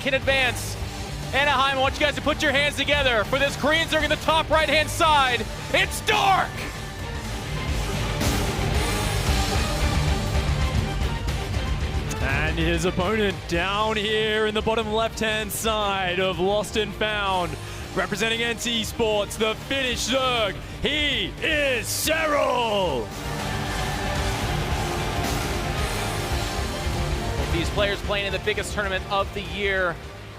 can advance. Anaheim, I want you guys to put your hands together for this Korean Zerg in the top right-hand side. It's Dark! And his opponent down here in the bottom left-hand side of Lost and Found. Representing NC Sports, the Finnish Zerg, he is Serral! These players playing in the biggest tournament of the year.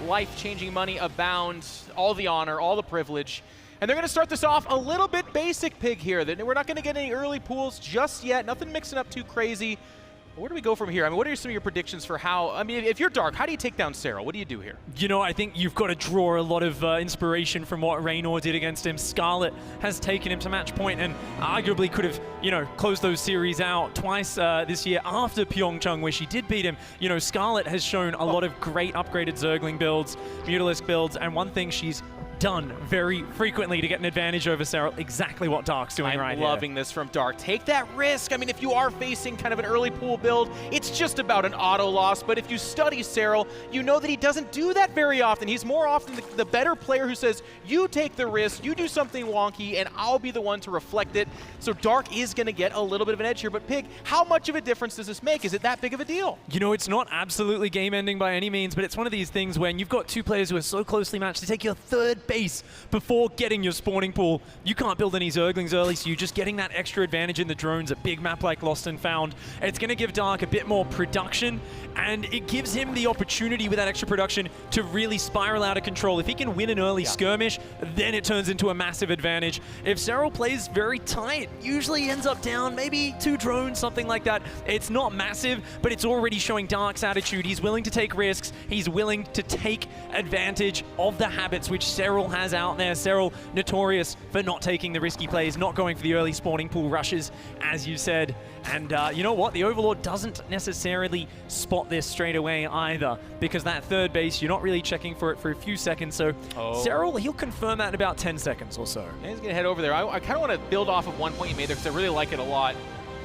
Life-changing money abound, all the honor, all the privilege. And they're going to start this off a little bit basic, Pig, here. We're not going to get any early pools just yet. Nothing mixing up too crazy. Where do we go from here? I mean, what are some of your predictions for how, I mean, if you're Dark, how do you take down Serral? What do you do here? You know, I think you've got to draw a lot of inspiration from what Raynor did against him. Scarlet has taken him to match point and arguably could have, you know, closed those series out twice this year after Pyeongchang, where she did beat him. You know, Scarlet has shown a lot of great upgraded Zergling builds, Mutalisk builds, and one thing she's done very frequently to get an advantage over Serral, exactly what Dark's doing right here. I'm loving this from Dark. Take that risk. I mean, if you are facing kind of an early pool build, it's just about an auto loss, but if you study Serral, you know that he doesn't do that very often. He's more often the better player who says, you take the risk, you do something wonky, and I'll be the one to reflect it. So Dark is going to get a little bit of an edge here, but Pig, how much of a difference does this make? Is it that big of a deal? You know, it's not absolutely game-ending by any means, but it's one of these things when you've got two players who are so closely matched to take your third base before getting your spawning pool. You can't build any Zerglings early, so you're just getting that extra advantage in the drones, a big map like Lost and Found. It's going to give Dark a bit more production, and it gives him the opportunity with that extra production to really spiral out of control. If he can win an early skirmish, then it turns into a massive advantage. If Serral plays very tight, usually ends up down maybe 2 drones, something like that. It's not massive, but it's already showing Dark's attitude. He's willing to take risks. He's willing to take advantage of the habits which Serral has out there. Serral notorious for not taking the risky plays, not going for the early spawning pool rushes, as you said. And you know what? The Overlord doesn't necessarily spot this straight away either, because that third base, you're not really checking for it for a few seconds. So Serral, he'll confirm that in about 10 seconds or so. And he's going to head over there. I kind of want to build off of one point you made there because I really like it a lot.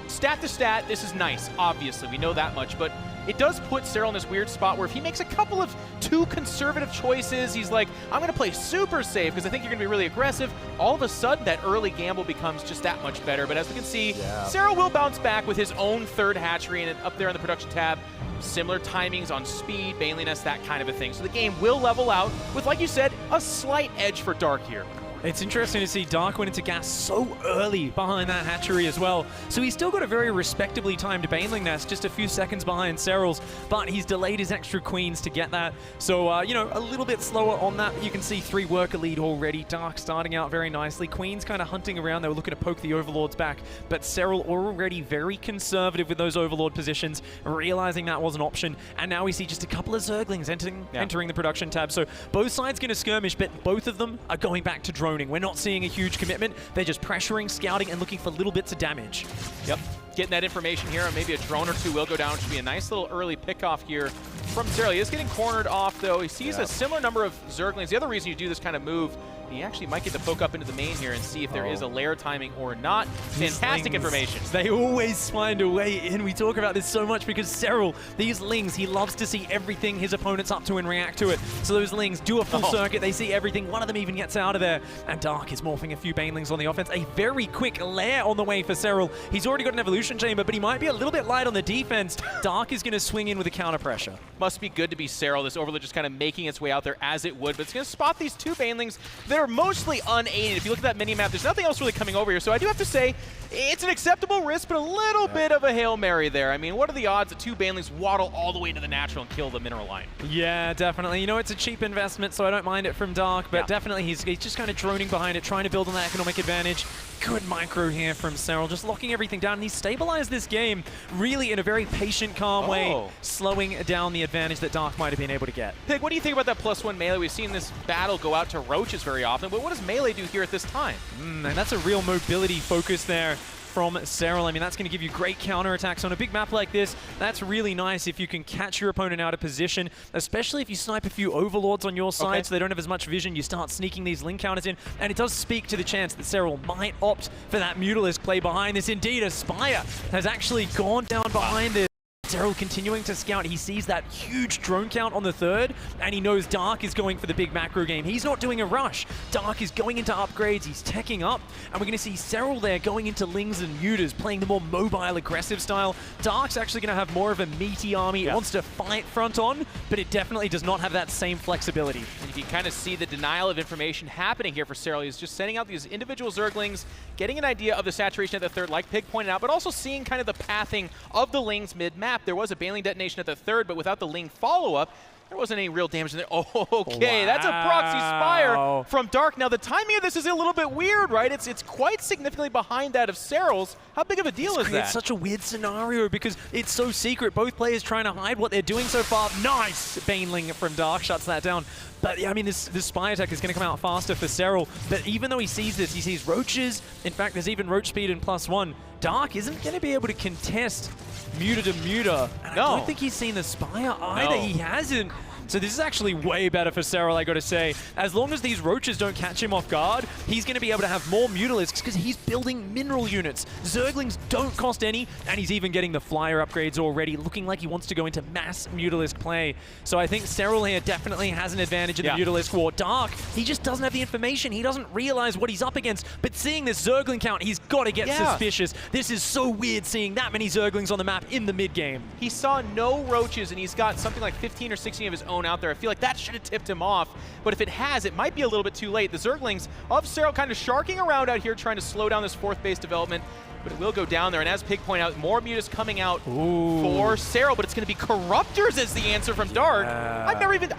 Stat to stat, this is nice, obviously. We know that much, but it does put Serral in this weird spot where if he makes a couple of too conservative choices, he's like, I'm going to play super safe because I think you're going to be really aggressive. All of a sudden, that early gamble becomes just that much better. But as we can see, Serral will bounce back with his own third hatchery, and up there on the production tab, similar timings on speed, baneliness, that kind of a thing. So the game will level out with, like you said, a slight edge for Dark here. It's interesting to see Dark went into gas so early behind that hatchery as well. So he's still got a very respectably timed Baneling Nest, just a few seconds behind Serral's, but he's delayed his extra queens to get that. So, you know, a little bit slower on that. You can see 3 worker lead already. Dark starting out very nicely. Queens kind of hunting around. They were looking to poke the Overlords back, but Serral already very conservative with those Overlord positions, realizing that was an option. And now we see just a couple of Zerglings entering the production tab. So both sides going to skirmish, but both of them are going back to drone. We're not seeing a huge commitment. They're just pressuring, scouting, and looking for little bits of damage. Yep, getting that information here, and maybe a drone or 2 will go down. Should be a nice little early pickoff here from Serral. He is getting cornered off, though. He sees a similar number of Zerglings. The other reason you do this kind of move, he actually might get to poke up into the main here and see if there is a lair timing or not. Fantastic information. They always find a way in. We talk about this so much because Serral, these Lings, he loves to see everything his opponent's up to and react to it. So those Lings do a full circuit. They see everything. One of them even gets out of there. And Dark is morphing a few Banelings on the offense. A very quick lair on the way for Serral. He's already got an Evolution Chamber, but he might be a little bit light on the defense. Dark is going to swing in with a counter pressure. Must be good to be Serral. This Overlord just kind of making its way out there as it would, but it's going to spot these 2 Banelings that are mostly unaided. If you look at that mini-map, there's nothing else really coming over here. So I do have to say, it's an acceptable risk, but a little bit of a Hail Mary there. I mean, what are the odds that 2 Banelings waddle all the way to the natural and kill the mineral line? Yeah, definitely. You know, it's a cheap investment, so I don't mind it from Dark, but definitely he's just kind of droning behind it, trying to build on that economic advantage. Good micro here from Serral, just locking everything down. And he's stabilized this game really in a very patient, calm way, slowing down the advantage that Dark might have been able to get. Pig, what do you think about that +1 melee? We've seen this battle go out to Roaches very often, but what does melee do here at this time? And that's a real mobility focus there from Serral. I mean, that's going to give you great counterattacks on a big map like this. That's really nice if you can catch your opponent out of position, especially if you snipe a few Overlords on your side so they don't have as much vision. You start sneaking these Link counters in, and it does speak to the chance that Serral might opt for that Mutalisk play behind this. Indeed, Aspire has actually gone down behind this. Serral continuing to scout. He sees that huge drone count on the third, and he knows Dark is going for the big macro game. He's not doing a rush. Dark is going into upgrades. He's teching up, and we're going to see Serral there going into Lings and Mutas, playing the more mobile, aggressive style. Dark's actually going to have more of a meaty army. It wants to fight front on, but it definitely does not have that same flexibility. And you can kind of see the denial of information happening here for Serral. He's just sending out these individual Zerglings, getting an idea of the saturation at the third, like Pig pointed out, but also seeing kind of the pathing of the Lings mid-map. There was a Baneling detonation at the third, but without the Ling follow-up, there wasn't any real damage in there. Oh, okay, that's a proxy spire from Dark. Now, the timing of this is a little bit weird, right? It's quite significantly behind that of Serral's. How big of a deal is that? It's such a weird scenario because it's so secret. Both players trying to hide what they're doing so far. Nice! Baneling from Dark shuts that down. But yeah, I mean, this spy attack is going to come out faster for Serral. But even though he sees this, he sees roaches. In fact, there's even roach speed in +1. Dark isn't going to be able to contest Muta to Muta. And I don't think he's seen the Spire either. He hasn't. So this is actually way better for Serral, I gotta say. As long as these roaches don't catch him off guard, he's gonna be able to have more Mutalisks because he's building mineral units. Zerglings don't cost any, and he's even getting the flyer upgrades already, looking like he wants to go into mass Mutalisk play. So I think Serral here definitely has an advantage in the Mutalisk war. Dark, he just doesn't have the information. He doesn't realize what he's up against, but seeing this Zergling count, he's gotta get suspicious. This is so weird seeing that many Zerglings on the map in the mid-game. He saw no roaches, and he's got something like 15 or 16 of his own out there. I feel like that should have tipped him off, but if it has, it might be a little bit too late. The Zerglings of Serral kind of sharking around out here, trying to slow down this fourth base development, but it will go down there. And as Pig pointed out, more Mutas coming out for Serral, but it's going to be Corruptors as the answer from Dark. I've never even...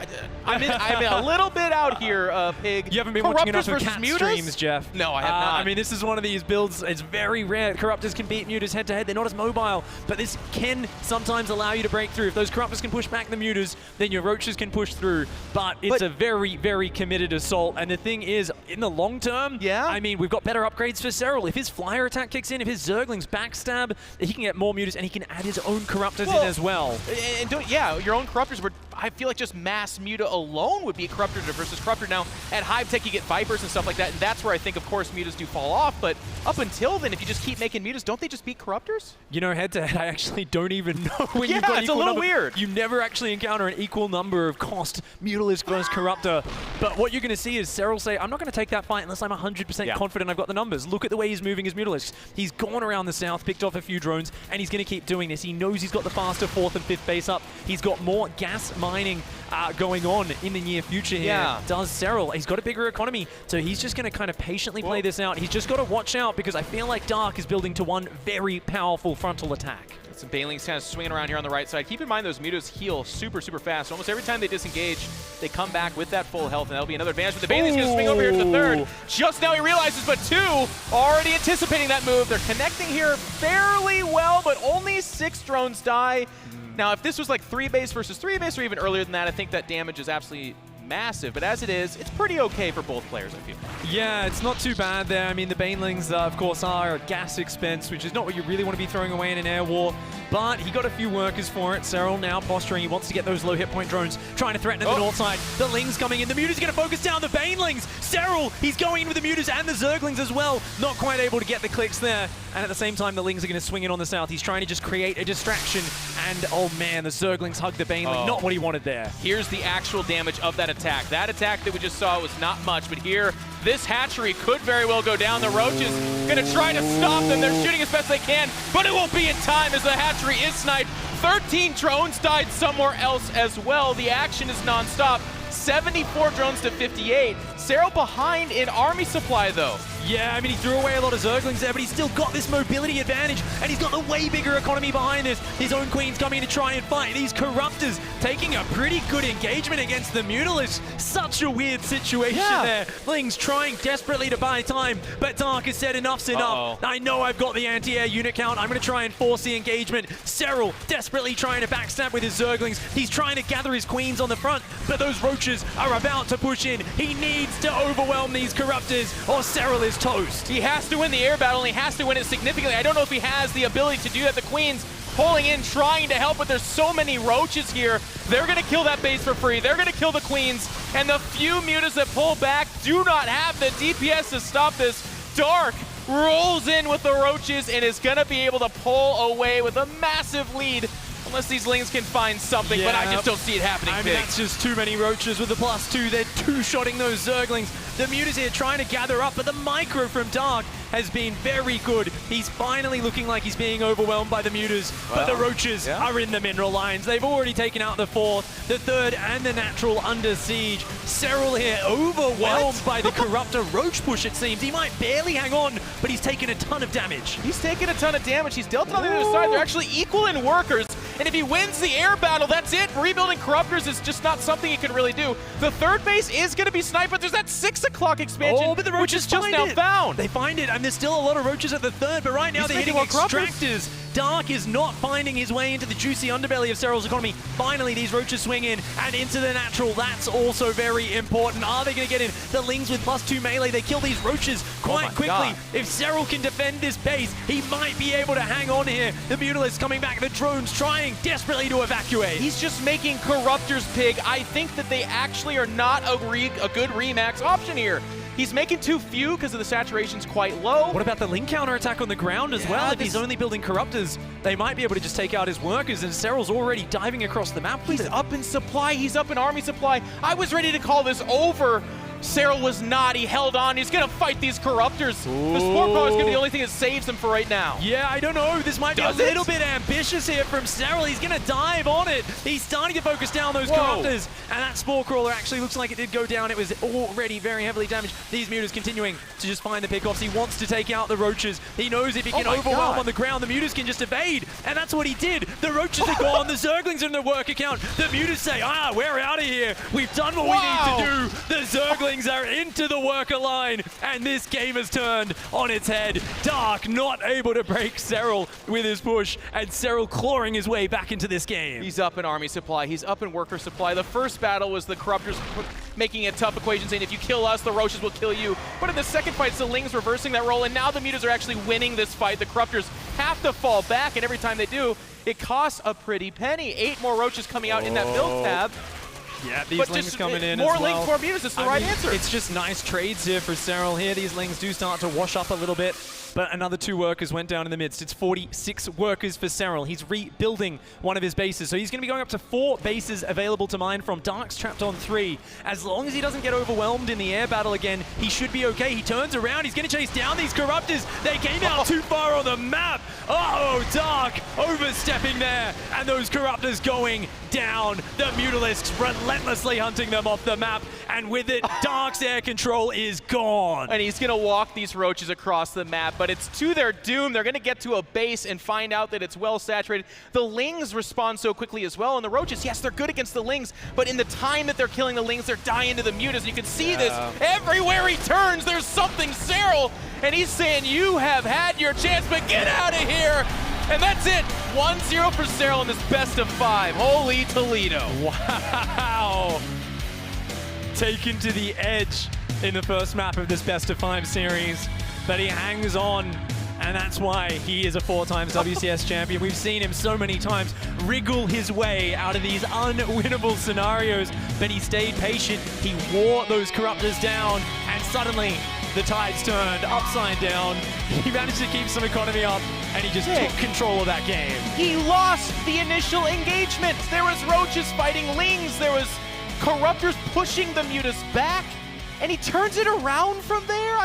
I'm a little bit out here, Pig. You haven't been watching enough of Cat streams, Jeff. No, I have not. I mean, this is one of these builds. It's very rare. Corruptors can beat Mutas head-to-head. They're not as mobile, but this can sometimes allow you to break through. If those Corruptors can push back the Mutas, then your Roaches can push through. But it's a very, very committed assault. And the thing is, in the long term, I mean, we've got better upgrades for Serral. If his flyer attack kicks in, if his Zerglings backstab, he can get more Mutas, and he can add his own Corruptors in as well. And your own Corruptors, but I feel like just mass Muta alone would be a Corruptor versus Corruptor. Now, at Hive Tech, you get Vipers and stuff like that, and that's where I think, of course, Mutas do fall off. But up until then, if you just keep making Mutas, don't they just beat Corruptors? You know, head-to-head, I actually don't even know when you've got it's equal a little number. weird. You never actually encounter an equal number of cost Mutalisk versus Corruptor. But what you're going to see is Serral say, I'm not going to take that fight unless I'm 100% confident I've got the numbers. Look at the way he's moving his Mutalisks. He's gone around the south, picked off a few drones, and he's going to keep doing this. He knows he's got the faster 4th and 5th base up. He's got more gas mining going on in the near future here. Does Serral. He's got a bigger economy, so he's just going to kind of patiently play this out. He's just got to watch out because I feel like Dark is building to one very powerful frontal attack. Some Banelings kind of swinging around here on the right side. Keep in mind those Mutas heal super, super fast. Almost every time they disengage, they come back with that full health, and that'll be another advantage. But the Banelings going to swing over here to the third. Just now he realizes, but two already anticipating that move. They're connecting here fairly well, but only 6 drones die. Now, if this was like 3 base versus 3 base or even earlier than that, I think that damage is absolutely massive, but as it is, it's pretty okay for both players, I feel. Yeah, it's not too bad there. I mean, the Banelings, of course, are a gas expense, which is not what you really want to be throwing away in an air war, but he got a few workers for it. Serral now posturing. He wants to get those low hit point drones, trying to threaten at the north side. The Lings coming in. The Mutas going to focus down the Banelings. Serral, he's going in with the Mutas and the Zerglings as well. Not quite able to get the clicks there. And at the same time, the Lings are going to swing in on the south. He's trying to just create a distraction. And, oh man, the Zerglings hug the Baneling. Not what he wanted there. Here's the actual damage of that attack. That attack that we just saw was not much, but here, this hatchery could very well go down. The Roaches going to try to stop them. They're shooting as best they can, but it won't be in time as the hatchery is sniped. 13 drones died somewhere else as well. The action is nonstop. 74 drones to 58. Serral behind in army supply, though. Yeah, I mean, he threw away a lot of Zerglings there, but he's still got this mobility advantage, and he's got the way bigger economy behind this. His own Queen's coming to try and fight. These Corruptors taking a pretty good engagement against the Mutalisks. Such a weird situation there. Lings trying desperately to buy time, but Dark has said enough's enough. I know I've got the anti-air unit count. I'm going to try and force the engagement. Serral desperately trying to backstab with his Zerglings. He's trying to gather his Queens on the front, but those Roaches are about to push in. He needs to overwhelm these Corruptors, or Serral is toast. He has to win the air battle, and he has to win it significantly. I don't know if he has the ability to do that. The Queen's pulling in, trying to help, but there's so many Roaches here. They're going to kill that base for free. They're going to kill the Queens, and the few Mutas that pull back do not have the DPS to stop this. Dark rolls in with the Roaches and is going to be able to pull away with a massive lead Unless these Lings can find something, but I just don't see it happening I big. mean, that's just too many Roaches with the +2. They're two-shotting those Zerglings. The Mutas here trying to gather up, but the micro from Dark has been very good. He's finally looking like he's being overwhelmed by the Mutas, but the Roaches are in the mineral lines. They've already taken out the 4th, the 3rd, and the Natural under siege. Serral here overwhelmed by the Corruptor Roach push, it seems. He might barely hang on, but he's taken a ton of damage. He's taken a ton of damage. He's dealt it on the other side. They're actually equal in workers. And if he wins the air battle, that's it. Rebuilding Corruptors is just not something he can really do. The 3rd base is going to be sniped, but there's that 6 o'clock expansion, but the which Roaches is just now found. They find it, and there's still a lot of Roaches at the 3rd, but right now they're hitting extractors. Dark is not finding his way into the juicy underbelly of Serral's economy. Finally, these Roaches swing in and into the Natural. That's also very important. Are they going to get in? The Lings with +2 melee, they kill these Roaches quite quickly. God. If Serral can defend this base, he might be able to hang on here. The Mutalisks coming back, the drones trying desperately to evacuate. He's just making Corruptors pig. I think that they actually are not a good Remax option here. He's making too few because of the saturation's quite low. What about the Ling counterattack on the ground as well? If he's only building Corruptors, they might be able to just take out his workers, and Serral's already diving across the map with He's it. up in supply. He's up in army supply. I was ready to call this over. Serral was not. He held on. He's going to fight these Corruptors. The Spore Power is going to be the only thing that saves him for right now. Yeah, I don't know. This might be a little bit ambitious here from Serral. He's going to dive on it. He's starting to focus down those Corruptors. And that Spore Crawler actually looks like it did go down. It was already very heavily damaged. These Mutas continuing to just find the pickoffs. He wants to take out the Roaches. He knows if he can overwhelm on the ground, the Mutas can just evade. And that's what he did. The Roaches are gone. The Zerglings are in the work account. The Mutas say, we're out of here. We've done what we need to do. The Zerglings are into the worker line, and this game has turned on its head. Dark not able to break Serral with his push, and Serral clawing his way back into this game. He's up in army supply. He's up in worker supply. The first battle was the Corruptors making a tough equation, saying if you kill us, the Roaches will kill you. But in the second fight, it's the Lings reversing that role, and now the Mutas are actually winning this fight. The Corruptors have to fall back, and every time they do, it costs a pretty penny. 8 more Roaches coming out in that build tab. Yeah, these Lings coming in more as well. Lings, more Mutas, it's the right answer. It's just nice trades here for Serral here. These Lings do start to wash up a little bit, but another 2 workers went down in the midst. It's 46 workers for Serral. He's rebuilding one of his bases, so he's going to be going up to 4 bases available to mine from. Dark's trapped on 3. As long as he doesn't get overwhelmed in the air battle again, he should be okay. He turns around. He's going to chase down these Corruptors. They came out too far on the map. Dark overstepping there, and those Corruptors going down. The Mutalisks relentlessly hunting them off the map, and with it, Dark's air control is gone. And he's going to walk these Roaches across the map, but it's to their doom. They're going to get to a base and find out that it's well saturated. The Lings respond so quickly as well, and the Roaches, yes, they're good against the Lings, but in the time that they're killing the Lings, they're dying to the Mutas. You can see this everywhere he turns. There's something Serral, and he's saying, you have had your chance, but get out of here. And that's it. 1-0 for Serral in this best of 5. Holy Toledo. Wow. Taken to the edge in the first map of this best of 5 series, but he hangs on, and that's why he is a 4-time WCS champion. We've seen him so many times wriggle his way out of these unwinnable scenarios, but he stayed patient. He wore those Corruptors down, and suddenly the tides turned upside down. He managed to keep some economy up, and he just took control of that game. He lost the initial engagement. There was Roaches fighting Lings. There was Corruptors pushing the Mutas back, and he turns it around from there.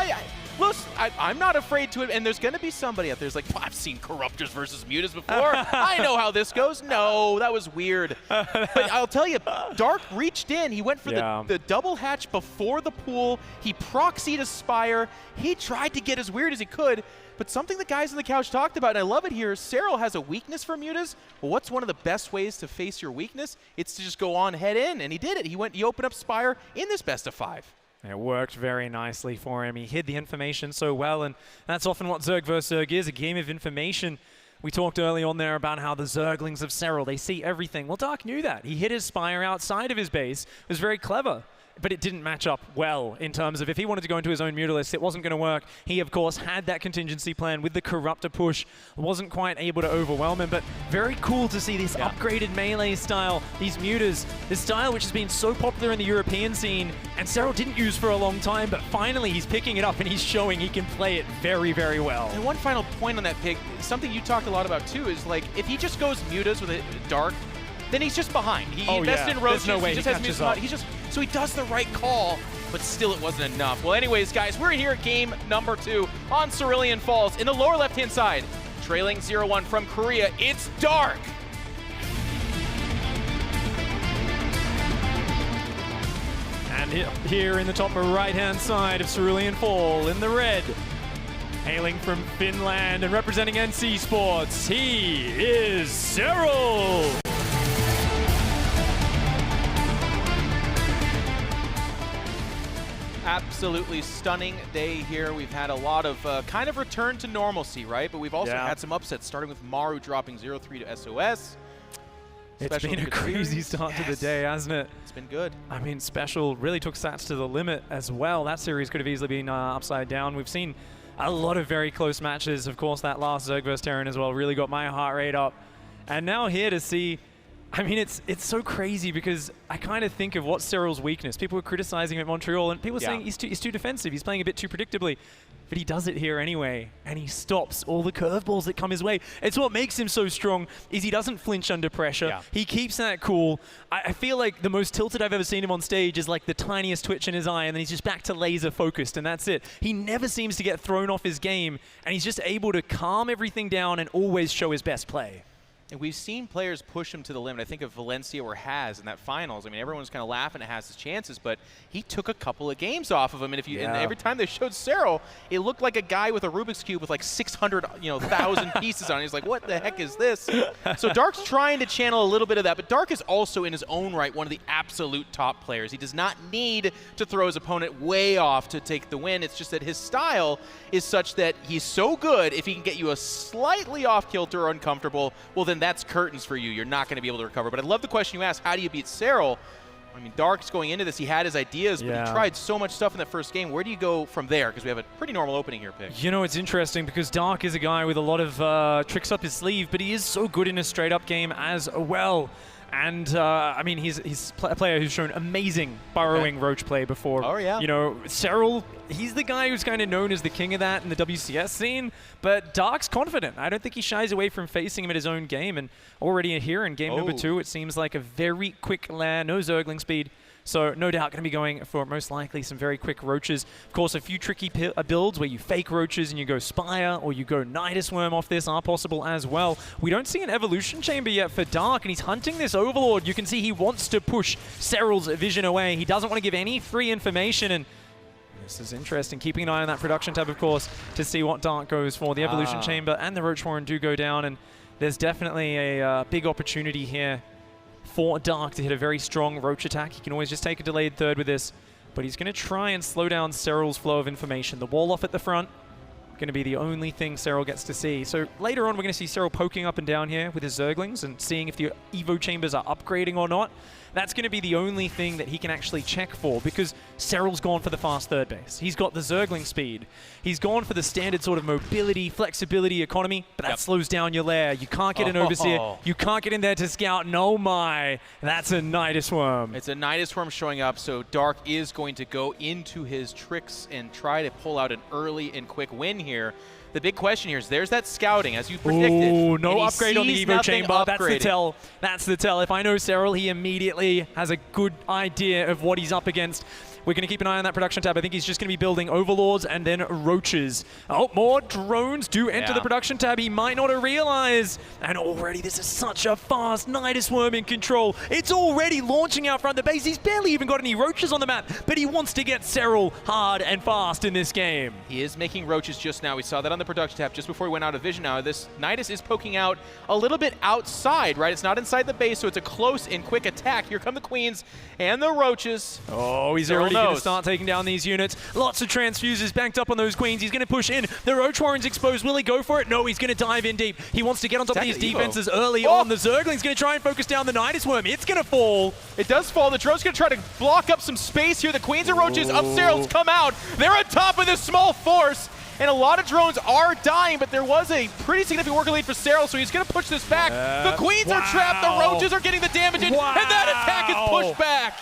I'm not afraid to it, and there's going to be somebody out there who's like, I've seen Corruptors versus Mutas before. I know how this goes. No, that was weird. But I'll tell you, Dark reached in. He went for the double hatch before the pool. He proxied a Spire. He tried to get as weird as he could. But something the guys on the couch talked about, and I love it here, Serral has a weakness for Mutas. Well, what's one of the best ways to face your weakness? It's to just go on head in, and he did it. He opened up Spire in this best of 5. It worked very nicely for him. He hid the information so well, and that's often what Zerg vs. Zerg is, a game of information. We talked early on there about how the Zerglings of Serral, they see everything. Well, Dark knew that. He hid his Spire outside of his base. It was very clever. but it didn't match up well in terms of if he wanted to go into his own Mutalisk, it wasn't going to work. He, of course, had that contingency plan with the Corruptor push, wasn't quite able to overwhelm him, but very cool to see this upgraded melee style, these Mutas, this style which has been so popular in the European scene, and Serral didn't use for a long time, but finally he's picking it up and he's showing he can play it very, very well. And one final point on that pick, something you talked a lot about too, is like if he just goes Mutas with a Dark, then he's just behind. He invested in Roaches, no way he just has Mutas. So he does the right call, but still it wasn't enough. Well, anyways, guys, we're here at game number 2 on Cerulean Falls. In the lower left-hand side, trailing 0-1 from Korea, it's Dark. And here in the top right-hand side of Cerulean Fall, in the red, hailing from Finland and representing NC Sports, he is Serral. Absolutely stunning day here. We've had a lot of kind of return to normalcy, right? But we've also had some upsets, starting with Maru dropping 0-3 to SOS. It's been a crazy start to the day, hasn't it? It's been good. I mean, Special really took stats to the limit as well. That series could have easily been upside down. We've seen a lot of very close matches. Of course, that last Zerg vs Terran as well really got my heart rate up. And now here to see, I mean, it's so crazy because I kind of think of what's Serral's weakness. People were criticizing him at Montreal, and people were saying he's too defensive. He's playing a bit too predictably. But he does it here anyway, and he stops all the curveballs that come his way. It's what makes him so strong, is he doesn't flinch under pressure. Yeah. He keeps that cool. I feel like the most tilted I've ever seen him on stage is like the tiniest twitch in his eye, and then he's just back to laser focused, and that's it. He never seems to get thrown off his game, and he's just able to calm everything down and always show his best play. And we've seen players push him to the limit. I think of Valencia or Haz in that finals. I mean, everyone's kind of laughing at Haz's chances, but he took a couple of games off of him. And if you, and every time they showed Serral, it looked like a guy with a Rubik's Cube with like 600,000 pieces on it. He's like, what the heck is this? So Dark's trying to channel a little bit of that, but Dark is also in his own right one of the absolute top players. He does not need to throw his opponent way off to take the win. It's just that his style is such that he's so good, if he can get you a slightly off kilter or uncomfortable, well then that's curtains for you. You're not going to be able to recover. But I love the question you asked, how do you beat Serral? I mean, Dark's going into this, he had his ideas, but he tried so much stuff in that first game. Where do you go from there? Because we have a pretty normal opening here, Pick. You know, it's interesting because Dark is a guy with a lot of tricks up his sleeve, but he is so good in a straight-up game as well. And, I mean, he's a player who's shown amazing burrowing roach play before. Oh, yeah. You know, Serral, he's the guy who's kind of known as the king of that in the WCS scene, but Dark's confident. I don't think he shies away from facing him at his own game. And already here in game number 2, it seems like a very quick land, no Zergling speed. So no doubt going to be going for most likely some very quick roaches. Of course, a few tricky builds where you fake roaches and you go Spire or you go Nidus Worm off this are possible as well. We don't see an evolution chamber yet for Dark, and he's hunting this Overlord. You can see he wants to push Serral's vision away. He doesn't want to give any free information, and this is interesting. Keeping an eye on that production tab, of course, to see what Dark goes for. The evolution chamber and the Roach Warren do go down, and there's definitely a big opportunity here for Dark to hit a very strong roach attack. He can always just take a delayed third with this, but he's going to try and slow down Serral's flow of information. The wall off at the front going to be the only thing Serral gets to see. So later on, we're going to see Serral poking up and down here with his Zerglings and seeing if the Evo chambers are upgrading or not. That's going to be the only thing that he can actually check for, because Serral's gone for the fast third base. He's got the Zergling speed. He's gone for the standard sort of mobility, flexibility, economy, but that slows down your lair. You can't get an Overseer. You can't get in there to scout. And oh my, that's a Nidus Worm. It's a Nidus Worm showing up, so Dark is going to go into his tricks and try to pull out an early and quick win here. The big question here is there's that scouting, as you predicted. Oh, no upgrade on the Evo chamber. That's the tell. That's the tell. If I know Serral, he immediately has a good idea of what he's up against. We're going to keep an eye on that production tab. I think he's just going to be building Overlords and then Roaches. Oh, more drones do enter the production tab. He might not have realized. And already this is such a fast Nidus Worm in control. It's already launching out front of the base. He's barely even got any Roaches on the map, but he wants to get Serral hard and fast in this game. He is making Roaches just now. We saw that on the the production tab just before we went out of vision now. This Nidus is poking out a little bit outside, right? It's not inside the base, so it's a close and quick attack. Here come the Queens and the Roaches. Oh, he's already going to start taking down these units. Lots of transfuses banked up on those Queens. He's going to push in. The Roach Warren's exposed. Will he go for it? No, he's going to dive in deep. He wants to get on top of these defenses early on. The Zergling's going to try and focus down the Nidus Worm. It's going to fall. It does fall. The drone's going to try to block up some space here. The Queens and Roaches of Serral's come out. They're on top of this small force. And a lot of drones are dying, but there was a pretty significant worker lead for Serral, so he's going to push this back. The Queens are trapped. The Roaches are getting the damage in, and that attack is pushed back.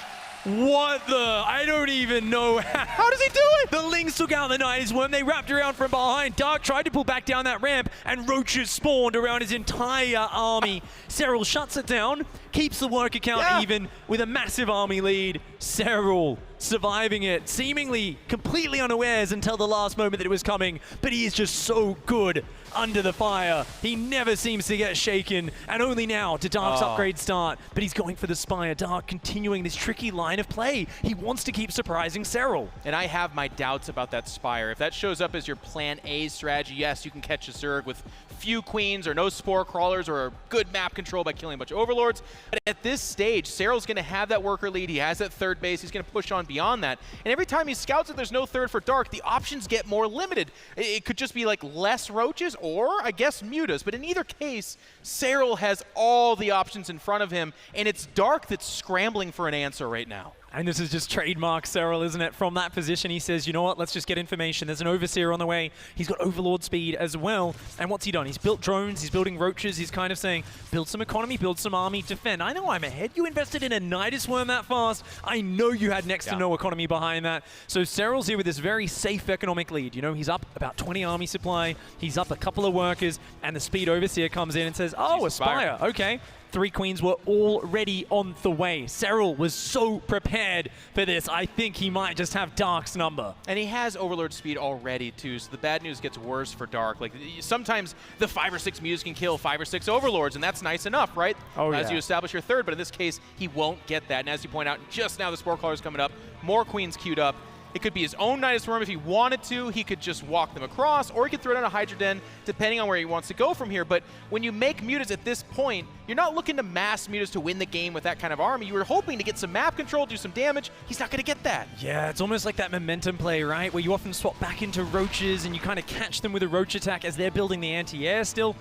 What the? I don't even know how. How does he do it? The Lings took out the Nidus Worm. They wrapped around from behind. Dark tried to pull back down that ramp, and Roaches spawned around his entire army. Serral shuts it down, keeps the worker count even with a massive army lead. Serral surviving it, seemingly completely unawares until the last moment that it was coming, but he is just so good under the fire. He never seems to get shaken, and only now to Dark's upgrade start, but he's going for the Spire. Dark continuing this tricky line of play. He wants to keep surprising Serral. And I have my doubts about that Spire. If that shows up as your plan A strategy, yes, you can catch a Zerg with few Queens or no Spore Crawlers or good map control by killing a bunch of Overlords. But at this stage, Serral's going to have that worker lead. He has that third base. He's going to push on beyond that. And every time he scouts it, there's no third for Dark, the options get more limited. It could just be like less Roaches or, I guess, Mutas. But in either case, Serral has all the options in front of him, and it's Dark that's scrambling for an answer right now. And this is just trademark Serral, isn't it? From that position, he says, you know what, let's just get information. There's an Overseer on the way. He's got Overlord speed as well. And what's he done? He's built drones, he's building Roaches. He's kind of saying, build some economy, build some army, defend. I know I'm ahead. You invested in a Nidus Worm that fast. I know you had next to no economy behind that. So Serral's here with this very safe economic lead. You know, he's up about 20 army supply. He's up a couple of workers. And the Speed Overseer comes in and says, oh, a Spire. Okay. 3 Queens were already on the way. Serral was so prepared for this. I think he might just have Dark's number. And he has Overlord speed already, too, so the bad news gets worse for Dark. Like, sometimes the 5 or 6 Mutas can kill 5 or 6 Overlords, and that's nice enough, right? As you establish your third, but in this case, he won't get that. And as you point out, just now the Spore Crawler's coming up, more Queens queued up. It could be his own Nidus Worm if he wanted to. He could just walk them across, or he could throw down a Hydra Den, depending on where he wants to go from here. But when you make Mutas at this point, you're not looking to mass Mutas to win the game with that kind of army. You were hoping to get some map control, do some damage. He's not going to get that. Yeah, it's almost like that momentum play, right? Where you often swap back into Roaches, and you kind of catch them with a Roach attack as they're building the anti-air still.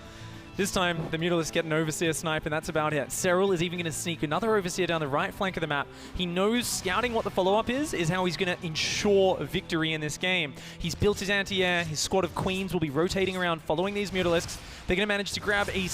This time, the Mutalists get an Overseer snipe, and that's about it. Serral is even going to sneak another Overseer down the right flank of the map. He knows scouting what the follow-up is how he's going to ensure victory in this game. He's built his anti-air. His squad of Queens will be rotating around following these Mutalisks. They're going to manage to grab a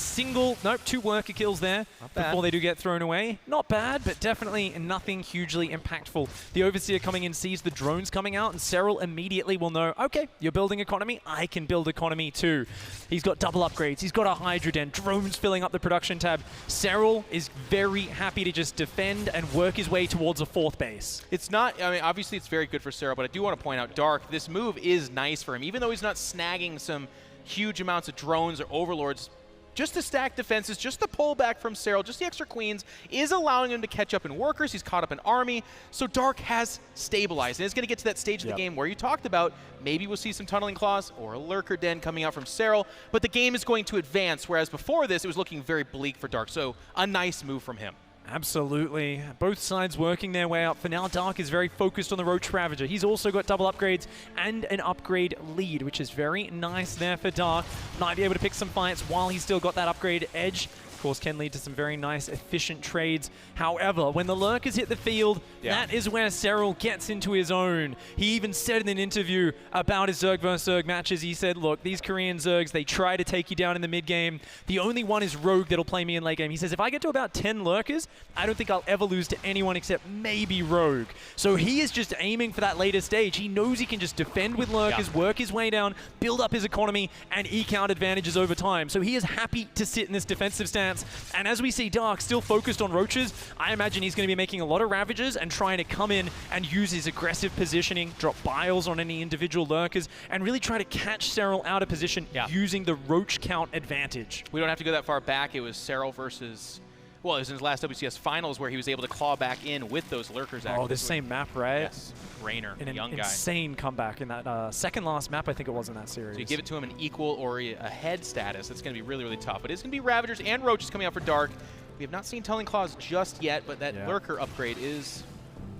two worker kills there before they do get thrown away. Not bad, but definitely nothing hugely impactful. The Overseer coming in sees the drones coming out, and Serral immediately will know, okay, you're building economy, I can build economy too. He's got double upgrades. He's got a Hydra Den, drones filling up the production tab. Serral is very happy to just defend and work his way towards a 4th base. It's not, I mean, obviously it's very good for Serral, but I do want to point out, Dark, this move is nice for him. Even though he's not snagging some huge amounts of drones or Overlords, just the stack defenses, just the pullback from Serral, just the extra Queens is allowing him to catch up in workers. He's caught up in army. So Dark has stabilized. And it's going to get to that stage of the game where you talked about maybe we'll see some tunneling claws or a lurker den coming out from Serral. But the game is going to advance, whereas before this, it was looking very bleak for Dark. So a nice move from him. Absolutely. Both sides working their way up. For now, Dark is very focused on the Roach Ravager. He's also got double upgrades and an upgrade lead, which is very nice there for Dark. Might be able to pick some fights while he's still got that upgrade edge. Of course, can lead to some very nice, efficient trades. However, when the lurkers hit the field, that is where Serral gets into his own. He even said in an interview about his Zerg vs. Zerg matches, he said, look, these Korean Zergs, they try to take you down in the mid-game. The only one is Rogue that'll play me in late game. He says, if I get to about 10 lurkers, I don't think I'll ever lose to anyone except maybe Rogue. So he is just aiming for that later stage. He knows he can just defend with lurkers, work his way down, build up his economy, and eke out advantages over time. So he is happy to sit in this defensive stance. And as we see Dark still focused on Roaches, I imagine he's going to be making a lot of Ravagers and trying to come in and use his aggressive positioning, drop biles on any individual lurkers, and really try to catch Serral out of position using the Roach count advantage. We don't have to go that far back. It was Serral versus Well, it was in his last WCS finals where he was able to claw back in with those lurkers. Oh, the same map, right? Yes. Rainer, an young guy. Insane comeback in that second last map, I think it was in that series. So you give it to him an equal or a head status. That's going to be really, really tough. But it's going to be Ravagers and Roaches coming out for Dark. We have not seen Telling Claws just yet, but that lurker upgrade is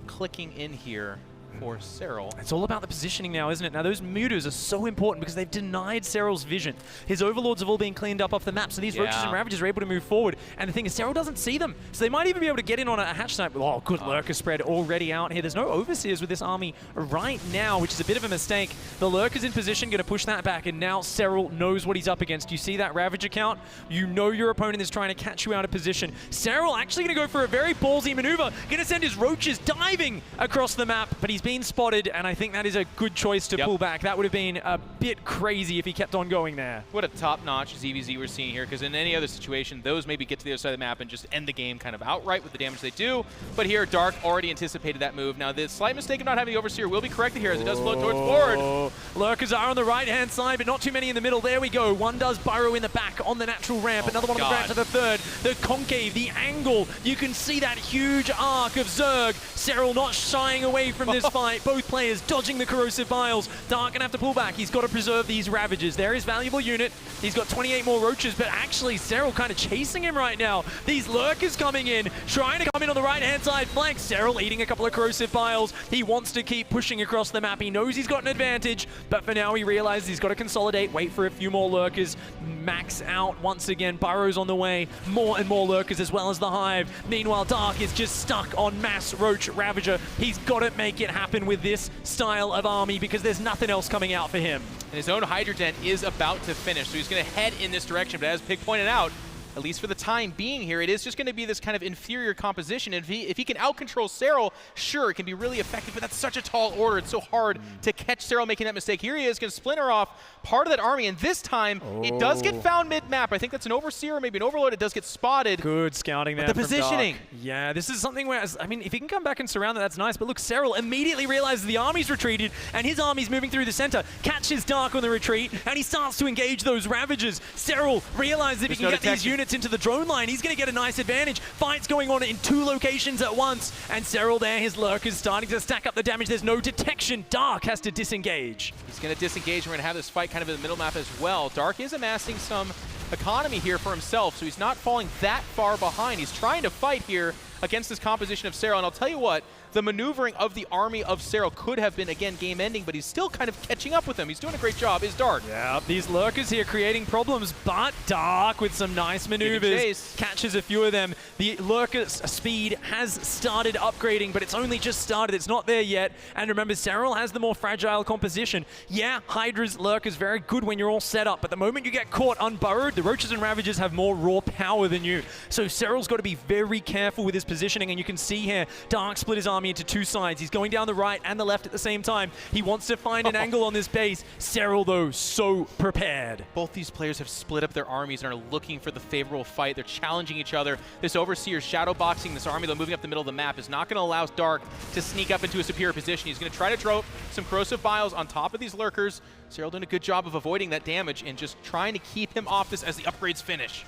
clicking in here for Serral. It's all about the positioning now, isn't it? Now, those mutas are so important because they've denied Serral's vision. His overlords have all been cleaned up off the map, so these Roaches and Ravagers are able to move forward. And the thing is, Serral doesn't see them, so they might even be able to get in on a hatch snipe. Oh, good lurker spread already out here. There's no overseers with this army right now, which is a bit of a mistake. The lurker's in position, going to push that back, and now Serral knows what he's up against. You see that Ravager count? You know your opponent is trying to catch you out of position. Serral actually going to go for a very ballsy maneuver, going to send his Roaches diving across the map, but he's been spotted, and I think that is a good choice to pull back. That would have been a bit crazy if he kept on going there. What a top-notch ZvZ we're seeing here, because in any other situation, those maybe get to the other side of the map and just end the game kind of outright with the damage they do. But here, Dark already anticipated that move. Now, the slight mistake of not having the Overseer will be corrected here as it does float towards forward. Lurkers are on the right-hand side, but not too many in the middle. There we go. One does burrow in the back on the natural ramp. Another one on the ramp to the third. The concave, the angle. You can see that huge arc of Zerg. Serral not shying away from this fight. Both players dodging the corrosive vials. Dark gonna have to pull back. He's got to preserve these Ravagers. There is valuable unit. He's got 28 more Roaches, but actually Serral kind of chasing him right now. These lurkers coming in, trying to come in on the right-hand side flank. Serral eating a couple of corrosive vials. He wants to keep pushing across the map. He knows he's got an advantage, but for now he realizes he's got to consolidate, wait for a few more lurkers, max out once again. Burrows on the way, more and more lurkers as well as the Hive. Meanwhile, Dark is just stuck on mass Roach Ravager. He's got to make it happen with this style of army because there's nothing else coming out for him. And his own Hydra Dent is about to finish, so he's going to head in this direction. But as Pig pointed out, at least for the time being here, it is just going to be this kind of inferior composition. And if he can out-control Serral, sure, it can be really effective, but that's such a tall order. It's so hard to catch Serral making that mistake. Here he is going to splinter off part of that army, and this time it does get found mid-map. I think that's an Overseer or maybe an Overlord. It does get spotted. Good scouting there. But the positioning. Yeah, this is something where, I mean, if he can come back and surround that, that's nice. But look, Serral immediately realizes the army's retreated, and his army's moving through the center, catches Dark on the retreat, and he starts to engage those Ravagers. Serral realizes if he can get these units into the drone line, he's going to get a nice advantage. Fights going on in 2 locations at once, and Serral there, his lurkers starting to stack up the damage. There's no detection. Dark has to disengage. He's going to disengage. We're going to have this fight kind of in the middle map as well. Dark is amassing some economy here for himself, so he's not falling that far behind. He's trying to fight here against this composition of Serral, and I'll tell you what, the maneuvering of the army of Serral could have been, again, game-ending, but he's still kind of catching up with him. He's doing a great job, is Dark. Yeah, these lurkers here creating problems, but Dark with some nice maneuvers catches a few of them. The lurker's speed has started upgrading, but it's only just started. It's not there yet. And remember, Serral has the more fragile composition. Yeah, Hydra's lurker's very good when you're all set up, but the moment you get caught unburrowed, the Roaches and Ravagers have more raw power than you. So Serral's got to be very careful with his positioning, and you can see here, Dark split his army into 2 sides. He's going down the right and the left at the same time. He wants to find an angle on this base. Serral, though, so prepared. Both these players have split up their armies and are looking for the favorable fight. They're challenging each other. This Overseer shadow boxing this army, though, moving up the middle of the map, is not going to allow Dark to sneak up into a superior position. He's going to try to throw some corrosive vials on top of these lurkers. Serral doing a good job of avoiding that damage and just trying to keep him off this as the upgrades finish.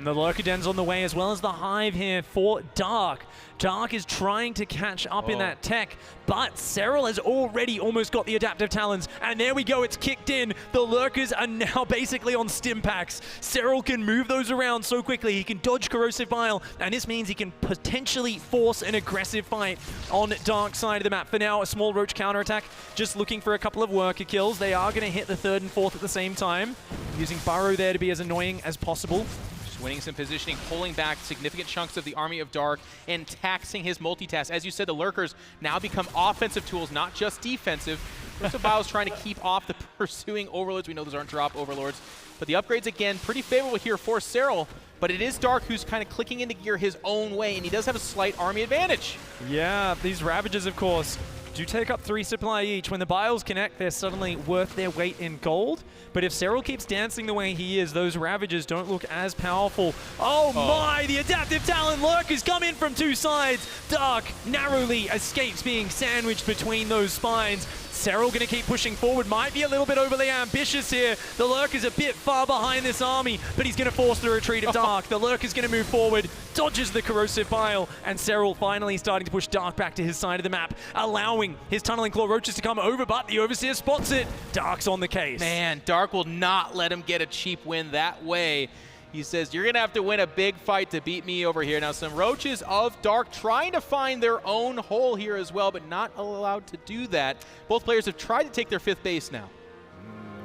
The lurker den's on the way, as well as the Hive here for Dark. Dark is trying to catch up in that tech, but Serral has already almost got the adaptive talons, and there we go, it's kicked in. The lurkers are now basically on stim packs. Serral can move those around so quickly. He can dodge corrosive vial, and this means he can potentially force an aggressive fight on Dark side of the map. For now, a small Roach counterattack, just looking for a couple of worker kills. They are going to hit the 3rd and 4th at the same time, using Burrow there to be as annoying as possible. Winning some positioning, pulling back significant chunks of the army of Dark, and taxing his multitask. As you said, the lurkers now become offensive tools, not just defensive. Biles trying to keep off the pursuing overlords. We know those aren't drop overlords. But the upgrades, again, pretty favorable here for Serral. But it is Dark who's kind of clicking into gear his own way, and he does have a slight army advantage. Yeah, these Ravagers, of course, do take up 3 supply each. When the Biles connect, they're suddenly worth their weight in gold. But if Serral keeps dancing the way he is, those Ravagers don't look as powerful. Oh my, the adaptive talent lurkers come in from 2 sides. Dark narrowly escapes being sandwiched between those spines. Serral going to keep pushing forward. Might be a little bit overly ambitious here. The Lurker's a bit far behind this army, but he's going to force the retreat of Dark. The Lurker's going to move forward, dodges the corrosive pile, and Serral finally starting to push Dark back to his side of the map, allowing his tunneling claw roaches to come over, but the Overseer spots it. Dark's on the case. Man, Dark will not let him get a cheap win that way. He says, you're going to have to win a big fight to beat me over here. Now, some roaches of Dark trying to find their own hole here as well, but not allowed to do that. Both players have tried to take their 5th base now.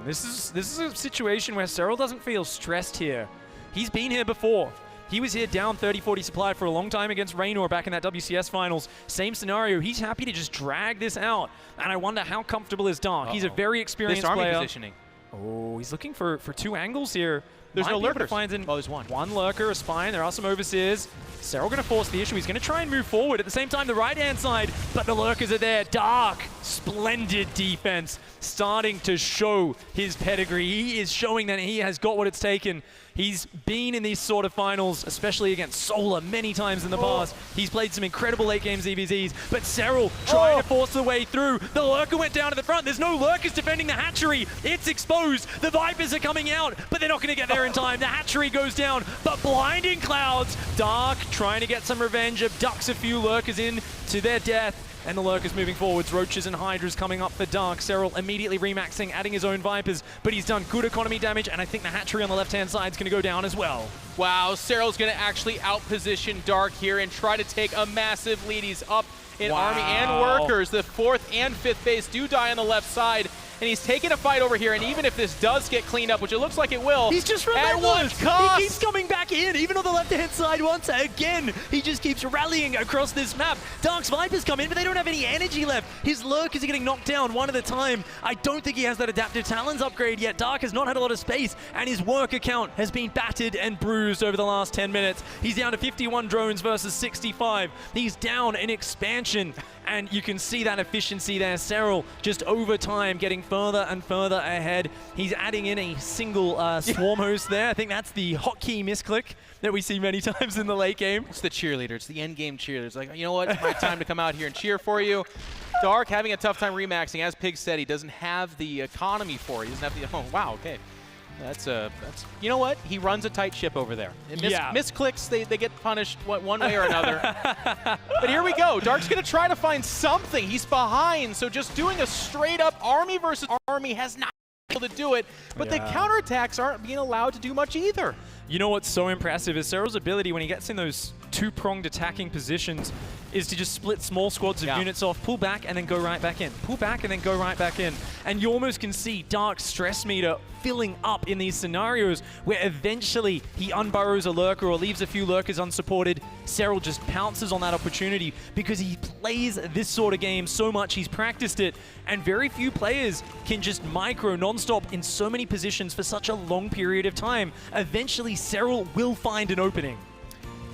This is a situation where Serral doesn't feel stressed here. He's been here before. He was here down 30-40 supply for a long time against Raynor back in that WCS finals. Same scenario. He's happy to just drag this out. And I wonder how comfortable is Dark. He's a very experienced player. Army positioning. Oh, he's looking for 2 angles here. There's no lurkers. There's one lurker, a spine. There are some overseers. Serral going to force the issue. He's going to try and move forward. At the same time, the right-hand side, but the lurkers are there. Dark, splendid defense, starting to show his pedigree. He is showing that he has got what it's taken. He's been in these sort of finals, especially against Solar, many times in the past. He's played some incredible late-game ZvZs, but Serral trying to force the way through. The lurker went down to the front. There's no lurkers defending the hatchery. It's exposed. The Vipers are coming out, but they're not going to get there in time. The hatchery goes down, but blinding clouds. Dark trying to get some revenge, abducts a few lurkers in to their death. And the lurkers moving forwards. Roaches and Hydras coming up for Dark. Serral immediately remaxing, adding his own Vipers, but he's done good economy damage, and I think the hatchery on the left-hand side is going to go down as well. Wow, Serral's going to actually outposition Dark here and try to take a massive lead. He's up in Army and Workers. The 4th and 5th base do die on the left side, and he's taking a fight over here, and even if this does get cleaned up, which it looks like it will, he's just relentless. He keeps coming back in, even on the left-hand side once again. He just keeps rallying across this map. Dark's Vipers come in, but they don't have any energy left. His lurkers are getting knocked down one at a time. I don't think he has that Adaptive Talons upgrade yet. Dark has not had a lot of space, and his work account has been battered and bruised over the last 10 minutes. He's down to 51 drones versus 65. He's down in expansion, and you can see that efficiency there. Serral just over time getting further and further ahead. He's adding in a single swarm host there. I think that's the hotkey misclick that we see many times in the late game. It's the cheerleader. It's the end game cheerleader. It's like, you know what? It's my time to come out here and cheer for you. Dark having a tough time remaxing. As Pig said, he doesn't have the economy for it. He doesn't have the, oh, wow, okay. That's you know what? He runs a tight ship over there. Misclicks, they get punished one way or another. But here we go. Dark's going to try to find something. He's behind, so just doing a straight-up army versus army has not been able to do it. But the counterattacks aren't being allowed to do much either. You know what's so impressive is Serral's ability when he gets in those 2-pronged attacking positions is to just split small squads of units off, pull back, and then go right back in. Pull back, and then go right back in. And you almost can see Dark's stress meter filling up in these scenarios where eventually he unburrows a lurker or leaves a few lurkers unsupported. Serral just pounces on that opportunity because he plays this sort of game so much. He's practiced it, and very few players can just micro non-stop in so many positions for such a long period of time. Eventually, Serral will find an opening.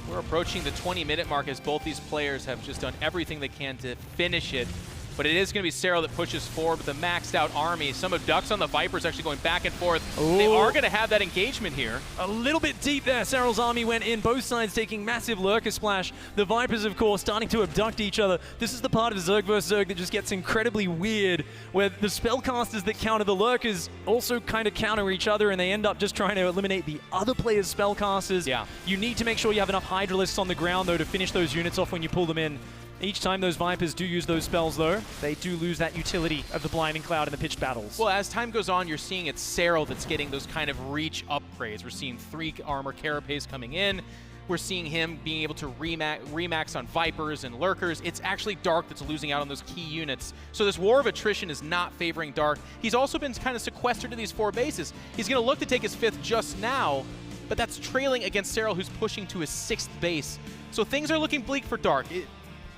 We're approaching the 20-minute mark as both these players have just done everything they can to finish it. But it is going to be Serral that pushes forward with a maxed out army. Some abducts on the Vipers actually going back and forth. They are going to have that engagement here. A little bit deep there. Serral's army went in, both sides taking massive lurker splash. The Vipers, of course, starting to abduct each other. This is the part of Zerg vs. Zerg that just gets incredibly weird, where the spellcasters that counter the lurkers also kind of counter each other, and they end up just trying to eliminate the other player's spellcasters. Yeah. You need to make sure you have enough Hydralisks on the ground, though, to finish those units off when you pull them in. Each time those Vipers do use those spells, though, they do lose that utility of the Blinding Cloud in the pitched battles. Well, as time goes on, you're seeing it's Serral that's getting those kind of reach upgrades. We're seeing 3 armor carapace coming in. We're seeing him being able to remax on Vipers and Lurkers. It's actually Dark that's losing out on those key units. So this war of attrition is not favoring Dark. He's also been kind of sequestered to these 4 bases. He's going to look to take his 5th just now, but that's trailing against Serral, who's pushing to his 6th base. So things are looking bleak for Dark.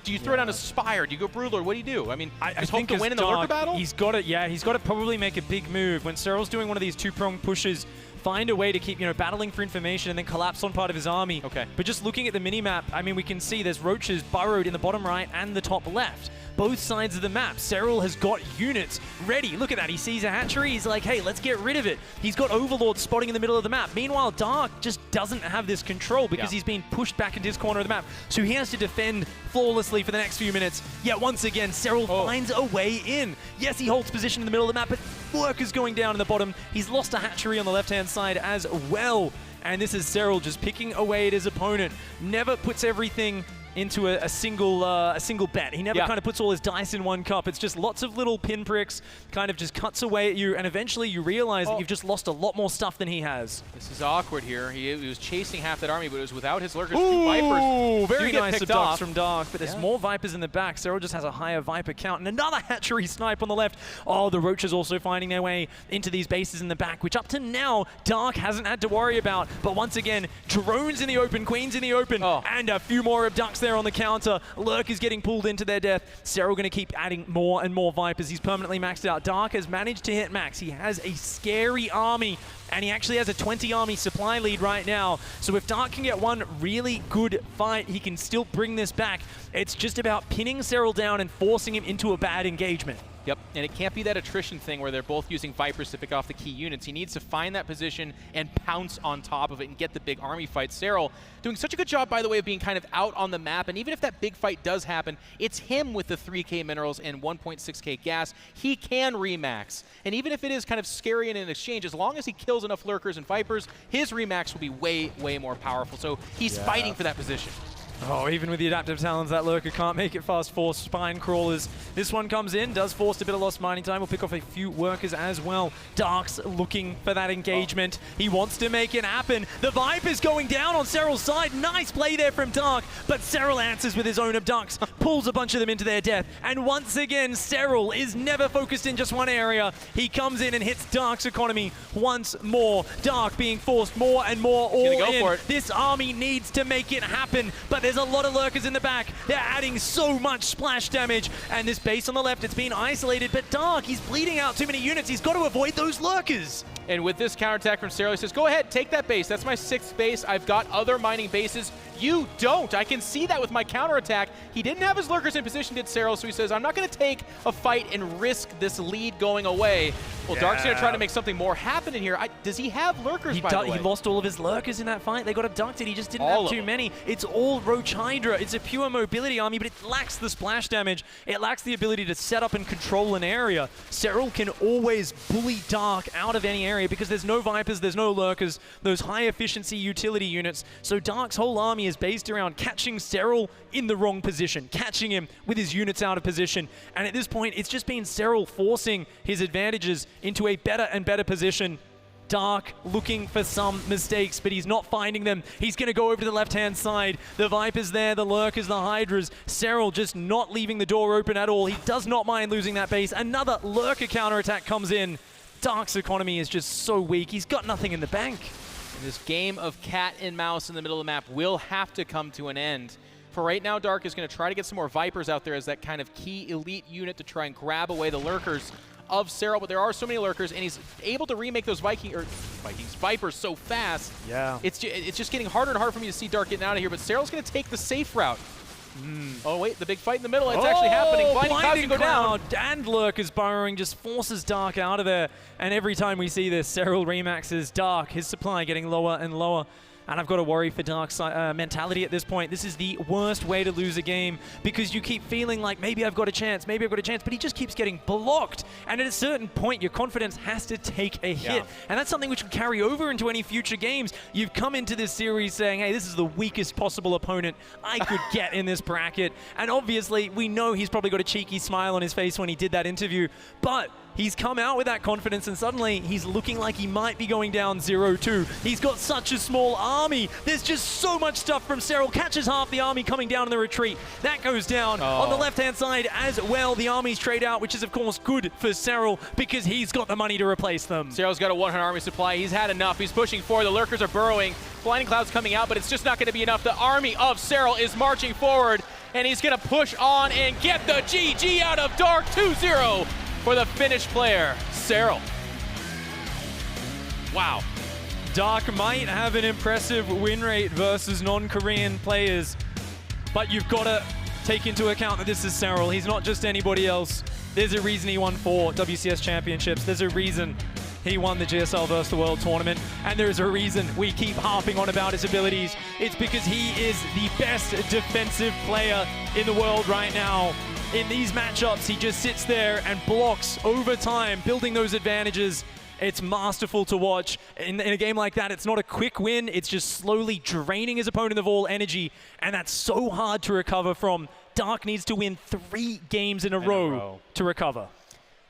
Do you throw down a Spire? Do you go Brutal? What do you do? I mean, I hope to win in the Lurker battle? He's got to, he's got to probably make a big move. When Serral's doing one of these 2-pronged pushes, find a way to keep, battling for information and then collapse on part of his army. Okay. But just looking at the mini-map, I mean, we can see there's roaches burrowed in the bottom right and the top left. both sides of the map. Serral has got units ready. Look at that. He sees a hatchery. He's like, hey, let's get rid of it. He's got Overlord spotting in the middle of the map. Meanwhile, Dark just doesn't have this control because he's been pushed back into his corner of the map. So he has to defend flawlessly for the next few minutes. Yet once again, Serral finds a way in. Yes, he holds position in the middle of the map, but Lurker's going down in the bottom. He's lost a hatchery on the left-hand side as well. And this is Serral just picking away at his opponent. Never puts everything into a single bet. He never kind of puts all his dice in one cup. It's just lots of little pinpricks, kind of just cuts away at you, and eventually you realize that you've just lost a lot more stuff than he has. This is awkward here. He was chasing half that army, but it was without his lurkers. Ooh, two Vipers. Very nice abducts from Dark, but there's more Vipers in the back. Serral just has a higher Viper count, and another hatchery snipe on the left. Oh, the Roaches also finding their way into these bases in the back, which up to now, Dark hasn't had to worry about. But once again, drones in the open, queens in the open, and a few more abducts there on the counter. Lurk is getting pulled into their death. Serral going to keep adding more and more Vipers. He's permanently maxed out. Dark has managed to hit max. He has a scary army, and he actually has a 20 army supply lead right now. So if Dark can get one really good fight, he can still bring this back. It's just about pinning Serral down and forcing him into a bad engagement. Yep, and it can't be that attrition thing where they're both using Vipers to pick off the key units. He needs to find that position and pounce on top of it and get the big army fight. Serral doing such a good job, by the way, of being kind of out on the map, and even if that big fight does happen, it's him with the 3K minerals and 1.6K gas. He can remax, and even if it is kind of scary in an exchange, as long as he kills enough Lurkers and Vipers, his remax will be way, way more powerful. So he's fighting for that position. Oh, even with the adaptive talons, that Lurker can't make it fast for Spine Crawlers. This one comes in, does force a bit of lost mining time. We'll pick off a few workers as well. Dark's looking for that engagement. He wants to make it happen. The Viper's going down on Serral's side. Nice play there from Dark, but Serral answers with his own abducts, pulls a bunch of them into their death. And once again, Serral is never focused in just one area. He comes in and hits Dark's economy once more. Dark being forced more and more all in. This army needs to make it happen, but there's a lot of Lurkers in the back. They're adding so much splash damage. And this base on the left, it's been isolated, but Dark, he's bleeding out too many units. He's got to avoid those Lurkers. And with this counterattack from Serral, he says, go ahead, take that base. That's my 6th base. I've got other mining bases. You don't. I can see that with my counterattack. He didn't have his Lurkers in position, did Serral, so he says, I'm not going to take a fight and risk this lead going away. Well, Dark's going to try to make something more happen in here. Does he have Lurkers, by the way? He lost all of his Lurkers in that fight. They got abducted. He just didn't have too many. It's all Roach Hydra. It's a pure mobility army, but it lacks the splash damage. It lacks the ability to set up and control an area. Serral can always bully Dark out of any area because there's no Vipers, there's no Lurkers, those high efficiency utility units. So Dark's whole army is based around catching Serral in the wrong position, catching him with his units out of position. And at this point, it's just been Serral forcing his advantages into a better and better position. Dark looking for some mistakes, but he's not finding them. He's going to go over to the left-hand side. The Viper's there, the Lurkers, the Hydras. Serral just not leaving the door open at all. He does not mind losing that base. Another Lurker counterattack comes in. Dark's economy is just so weak. He's got nothing in the bank. And this game of cat and mouse in the middle of the map will have to come to an end. For right now, Dark is going to try to get some more Vipers out there as that kind of key elite unit to try and grab away the Lurkers of Serral, but there are so many Lurkers, and he's able to remake those Vipers so fast. Yeah. It's just getting harder and harder for me to see Dark getting out of here, but Serral's going to take the safe route. Oh, wait, the big fight in the middle. It's actually happening. Blinding Cloud go down. And Lurkers burrowing just forces Dark out of there. And every time we see this, Serral remaxes Dark, his supply getting lower and lower. And I've got to worry for Dark's mentality at this point. This is the worst way to lose a game because you keep feeling like maybe I've got a chance, but he just keeps getting blocked. And at a certain point, your confidence has to take a hit. And that's something which can carry over into any future games. You've come into this series saying, hey, this is the weakest possible opponent I could get in this bracket. And obviously, we know he's probably got a cheeky smile on his face when he did that interview. But he's come out with that confidence, and suddenly he's looking like he might be going down 0-2. He's got such a small army. There's just so much stuff from Serral. Catches half the army coming down in the retreat. That goes down on the left-hand side as well. The armies trade out, which is, of course, good for Serral because he's got the money to replace them. Serral's got a 100 army supply. He's had enough. He's pushing forward. The Lurkers are burrowing. Blinding Cloud's coming out, but it's just not going to be enough. The army of Serral is marching forward, and he's going to push on and get the GG out of Dark 2-0. For the Finnish player, Serral. Wow. Dark might have an impressive win rate versus non-Korean players, but you've got to take into account that this is Serral. He's not just anybody else. There's a reason he won 4 WCS championships. There's a reason he won the GSL vs. the World Tournament, and there's a reason we keep harping on about his abilities. It's because he is the best defensive player in the world right now. In these matchups, he just sits there and blocks over time, building those advantages. It's masterful to watch. In a game like that, it's not a quick win, it's just slowly draining his opponent of all energy, and that's so hard to recover from. Dark needs to win 3 games in a row to recover.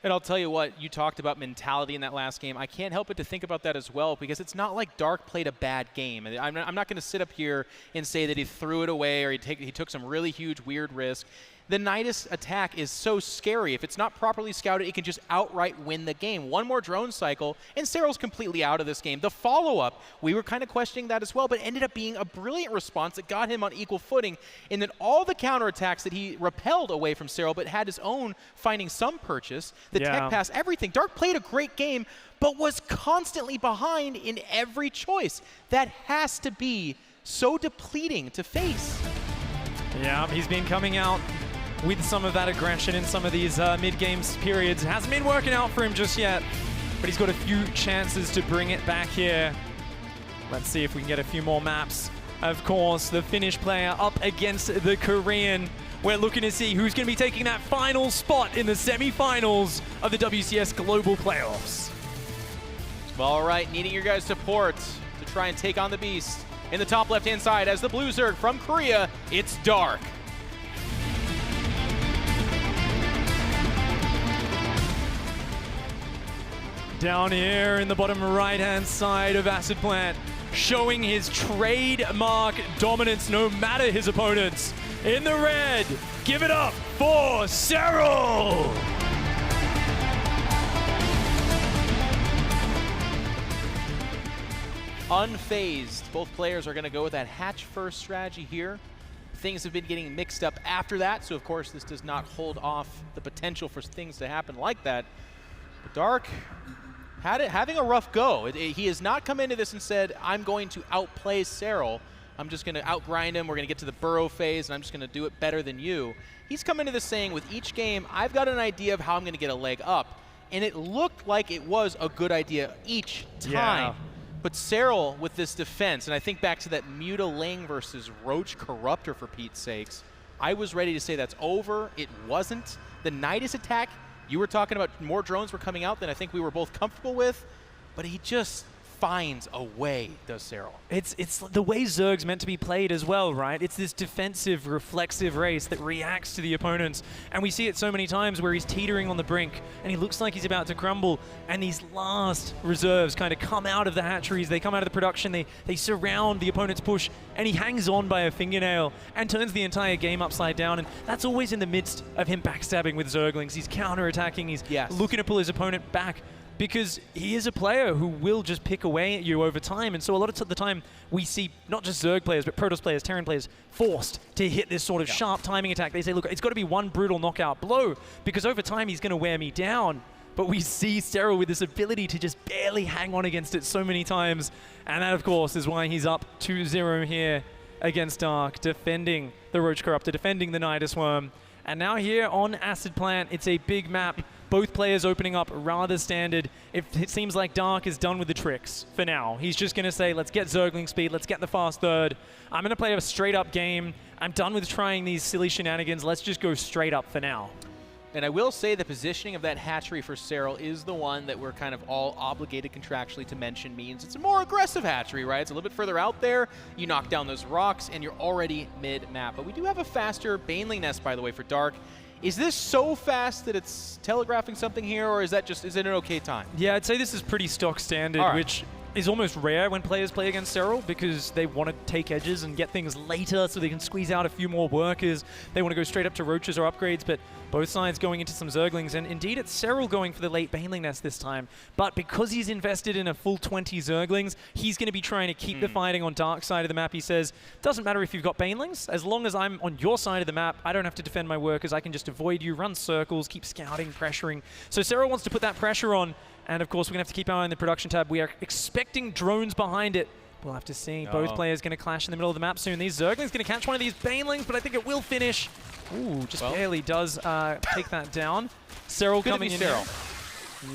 And I'll tell you what, you talked about mentality in that last game. I can't help but to think about that as well, because it's not like Dark played a bad game. I'm not going to sit up here and say that he threw it away or he took some really huge, weird risk. The Nidus attack is so scary. If it's not properly scouted, it can just outright win the game. One more drone cycle, and Serral's completely out of this game. The follow-up, we were kind of questioning that as well, but it ended up being a brilliant response that got him on equal footing. And then all the counterattacks that he repelled away from Serral, but had his own finding some purchase, the tech pass, everything. Dark played a great game, but was constantly behind in every choice. That has to be so depleting to face. Yeah, he's been coming out with some of that aggression in some of these mid-game periods. It hasn't been working out for him just yet, but he's got a few chances to bring it back here. Let's see if we can get a few more maps. Of course, the Finnish player up against the Korean. We're looking to see who's going to be taking that final spot in the semi-finals of the WCS Global Playoffs. All right, needing your guys' support to try and take on the Beast. In the top left-hand side, as the Blue Zerg from Korea, it's Dark. Down here in the bottom right-hand side of Acid Plant, showing his trademark dominance no matter his opponents. In the red, give it up for Serral! Unfazed, both players are going to go with that hatch-first strategy here. Things have been getting mixed up after that, so of course this does not hold off the potential for things to happen like that. But Dark having a rough go. He has not come into this and said, I'm going to outplay Serral. I'm just going to outgrind him. We're going to get to the burrow phase, and I'm just going to do it better than you. He's come into this saying, with each game, I've got an idea of how I'm going to get a leg up. And it looked like it was a good idea each time. Yeah. But Serral, with this defense, and I think back to that Muta Ling versus Roach Corruptor, for Pete's sakes, I was ready to say that's over. It wasn't. The Nidus attack, you were talking about more drones were coming out than I think we were both comfortable with, but he just finds a way, does Serral. It's the way Zerg's meant to be played as well, right? It's this defensive, reflexive race that reacts to the opponents, and we see it so many times where he's teetering on the brink, and he looks like he's about to crumble, and these last reserves kind of come out of the hatcheries, they come out of the production, they surround the opponent's push, and he hangs on by a fingernail and turns the entire game upside down, and that's always in the midst of him backstabbing with Zerglings. He's counter-attacking, he's looking to pull his opponent back, because he is a player who will just pick away at you over time. And so a lot of the time we see not just Zerg players, but Protoss players, Terran players, forced to hit this sort of sharp timing attack. They say, look, it's got to be one brutal knockout blow, because over time he's going to wear me down. But we see Serral with this ability to just barely hang on against it so many times. And that, of course, is why he's up 2-0 here against Dark, defending the Roach Corruptor, defending the Nidus Worm. And now here on Acid Plant, it's a big map. Both players opening up rather standard. It seems like Dark is done with the tricks for now. He's just going to say, let's get Zergling speed, let's get the fast third. I'm going to play a straight up game. I'm done with trying these silly shenanigans. Let's just go straight up for now. And I will say the positioning of that hatchery for Serral is the one that we're kind of all obligated contractually to mention. Means it's a more aggressive hatchery, right? It's a little bit further out there. You knock down those rocks and you're already mid-map. But we do have a faster Baneling Nest, by the way, for Dark. Is this so fast that it's telegraphing something here, or is it an okay time? Yeah, I'd say this is pretty stock standard, which is almost rare when players play against Serral, because they want to take edges and get things later so they can squeeze out a few more workers. They want to go straight up to Roaches or upgrades, but both sides going into some Zerglings, and indeed it's Serral going for the late Baneling Nest this time. But because he's invested in a full 20 Zerglings, he's going to be trying to keep the fighting on Dark side of the map. He says, doesn't matter if you've got Banelings, as long as I'm on your side of the map, I don't have to defend my workers, I can just avoid you, run circles, keep scouting, pressuring. So Serral wants to put that pressure on. And of course, we're going to have to keep our eye on the production tab. We are expecting drones behind it, We'll have to see. Both players going to clash in the middle of the map soon. These Zerglings going to catch one of these Banelings, but I think it will finish. Ooh, just barely does take that down. Serral coming in here.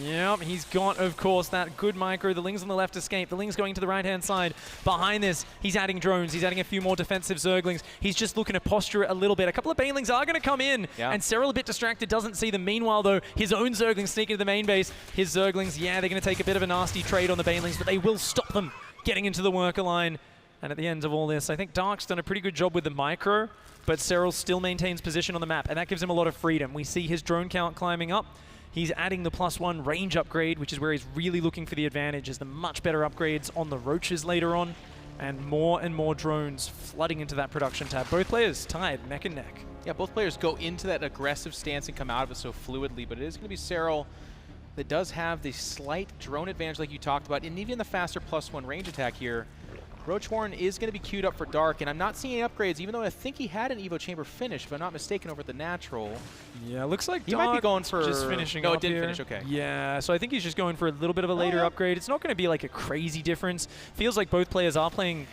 Yep, he's got, of course, that good micro. The Lings on the left escape. The Lings going to the right-hand side. Behind this, he's adding drones. He's adding a few more defensive Zerglings. He's just looking to posture it a little bit. A couple of Banelings are going to come in, and Serral a bit distracted, doesn't see them. Meanwhile, though, his own Zerglings sneak into the main base. His Zerglings, yeah, they're going to take a bit of a nasty trade on the Banelings, but they will stop them getting into the worker line. And at the end of all this, I think Dark's done a pretty good job with the micro, but Serral still maintains position on the map, and that gives him a lot of freedom. We see his drone count climbing up. He's adding the +1 range upgrade, which is where he's really looking for the advantage, as the much better upgrades on the Roaches later on, and more drones flooding into that production tab. Both players tied neck and neck. Yeah, both players go into that aggressive stance and come out of it so fluidly, but it is going to be Serral that does have the slight drone advantage like you talked about, and even the faster +1 range attack here. Roach Warren is going to be queued up for Dark, and I'm not seeing any upgrades, even though I think he had an Evo Chamber finish, if I'm not mistaken, over at the Natural. Yeah, looks like he Dark might be going for just finishing No, up it didn't here. finish, okay. Yeah, so I think he's just going for a little bit of a later upgrade. It's not going to be like a crazy difference. Feels like both players are playing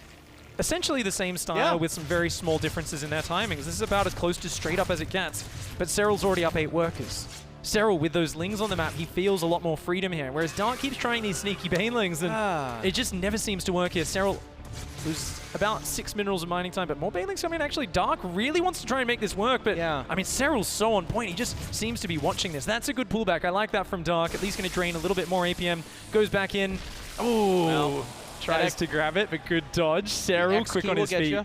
essentially the same style with some very small differences in their timings. This is about as close to straight up as it gets, but Serral's already up 8 workers. Serral, with those Lings on the map, he feels a lot more freedom here, whereas Dark keeps trying these sneaky Banelings, and it just never seems to work here. Serral loses about 6 minerals of mining time, but more Banelings coming in. Actually, Dark really wants to try and make this work, but I mean, Serral's so on point. He just seems to be watching this. That's a good pullback. I like that from Dark. At least going to drain a little bit more APM. Goes back in. Oh, tries to grab it, but good dodge. Serral quick on his feet.